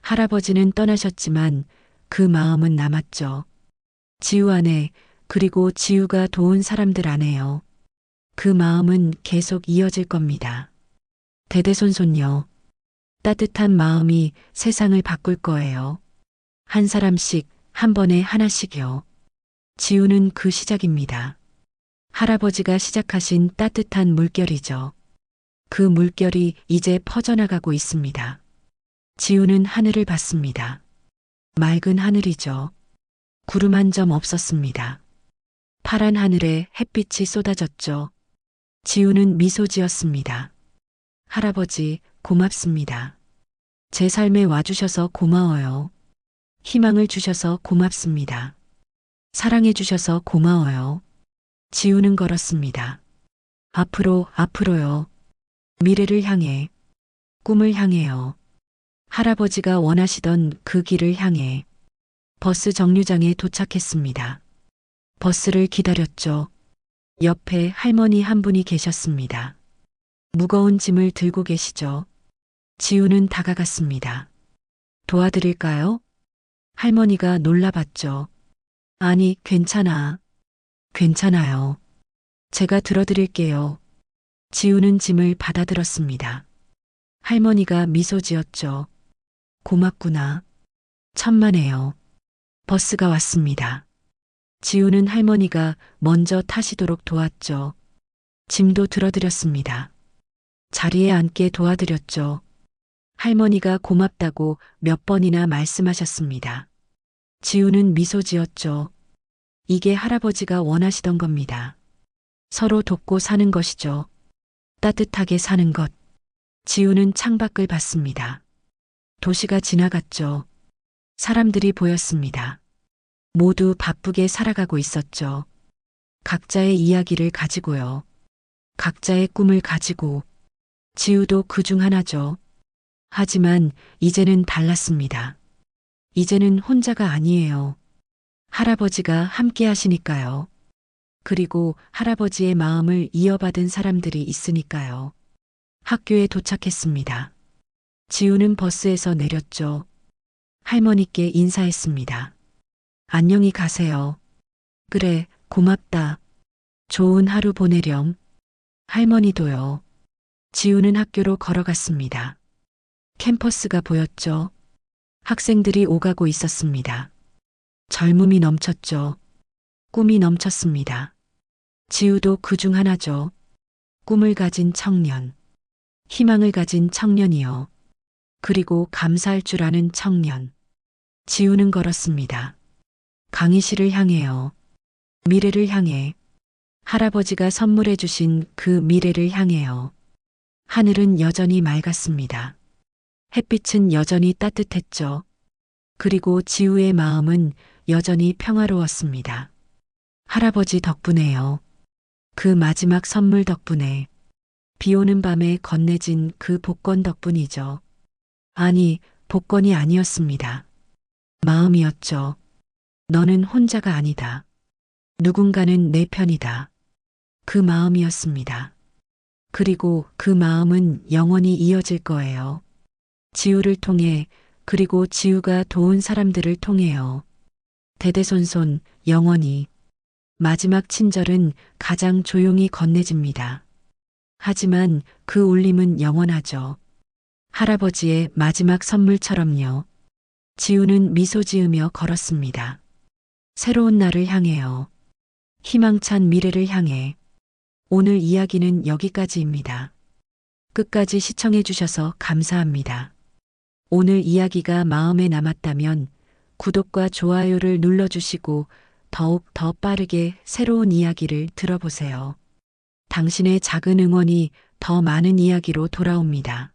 할아버지는 떠나셨지만 그 마음은 남았죠. 지우 안에 그리고 지우가 도운 사람들 안에요. 그 마음은 계속 이어질 겁니다. 대대손손요. 따뜻한 마음이 세상을 바꿀 거예요. 한 사람씩, 한 번에 하나씩요. 지우는 그 시작입니다. 할아버지가 시작하신 따뜻한 물결이죠. 그 물결이 이제 퍼져나가고 있습니다. 지우는 하늘을 봤습니다. 맑은 하늘이죠. 구름 한 점 없었습니다. 파란 하늘에 햇빛이 쏟아졌죠. 지우는 미소 지었습니다. 할아버지, 고맙습니다. 제 삶에 와주셔서 고마워요. 희망을 주셔서 고맙습니다. 사랑해 주셔서 고마워요. 지우는 걸었습니다. 앞으로, 앞으로요. 미래를 향해, 꿈을 향해요. 할아버지가 원하시던 그 길을 향해 버스 정류장에 도착했습니다. 버스를 기다렸죠. 옆에 할머니 한 분이 계셨습니다. 무거운 짐을 들고 계시죠. 지우는 다가갔습니다. 도와드릴까요? 할머니가 놀라봤죠. 아니, 괜찮아. 괜찮아요. 제가 들어드릴게요. 지우는 짐을 받아들었습니다. 할머니가 미소 지었죠. 고맙구나. 천만에요. 버스가 왔습니다. 지우는 할머니가 먼저 타시도록 도왔죠. 짐도 들어드렸습니다. 자리에 앉게 도와드렸죠. 할머니가 고맙다고 몇 번이나 말씀하셨습니다. 지우는 미소 지었죠. 이게 할아버지가 원하시던 겁니다. 서로 돕고 사는 것이죠. 따뜻하게 사는 것. 지우는 창밖을 봤습니다. 도시가 지나갔죠. 사람들이 보였습니다. 모두 바쁘게 살아가고 있었죠. 각자의 이야기를 가지고요. 각자의 꿈을 가지고. 지우도 그중 하나죠. 하지만 이제는 달랐습니다. 이제는 혼자가 아니에요. 할아버지가 함께 하시니까요. 그리고 할아버지의 마음을 이어받은 사람들이 있으니까요. 학교에 도착했습니다. 지우는 버스에서 내렸죠. 할머니께 인사했습니다. 안녕히 가세요. 그래, 고맙다. 좋은 하루 보내렴. 할머니도요. 지우는 학교로 걸어갔습니다. 캠퍼스가 보였죠. 학생들이 오가고 있었습니다. 젊음이 넘쳤죠. 꿈이 넘쳤습니다. 지우도 그중 하나죠. 꿈을 가진 청년. 희망을 가진 청년이요. 그리고 감사할 줄 아는 청년. 지우는 걸었습니다. 강의실을 향해요. 미래를 향해. 할아버지가 선물해 주신 그 미래를 향해요. 하늘은 여전히 맑았습니다. 햇빛은 여전히 따뜻했죠. 그리고 지우의 마음은 여전히 평화로웠습니다. 할아버지 덕분에요. 그 마지막 선물 덕분에. 비 오는 밤에 건네진 그 복권 덕분이죠. 아니, 복권이 아니었습니다. 마음이었죠. 너는 혼자가 아니다. 누군가는 내 편이다. 그 마음이었습니다. 그리고 그 마음은 영원히 이어질 거예요. 지우를 통해, 그리고 지우가 도운 사람들을 통해요. 대대손손 영원히. 마지막 친절은 가장 조용히 건네집니다. 하지만 그 울림은 영원하죠. 할아버지의 마지막 선물처럼요. 지우는 미소 지으며 걸었습니다. 새로운 날을 향해요. 희망찬 미래를 향해. 오늘 이야기는 여기까지입니다. 끝까지 시청해 주셔서 감사합니다. 오늘 이야기가 마음에 남았다면 구독과 좋아요를 눌러주시고 더욱 더 빠르게 새로운 이야기를 들어보세요. 당신의 작은 응원이 더 많은 이야기로 돌아옵니다.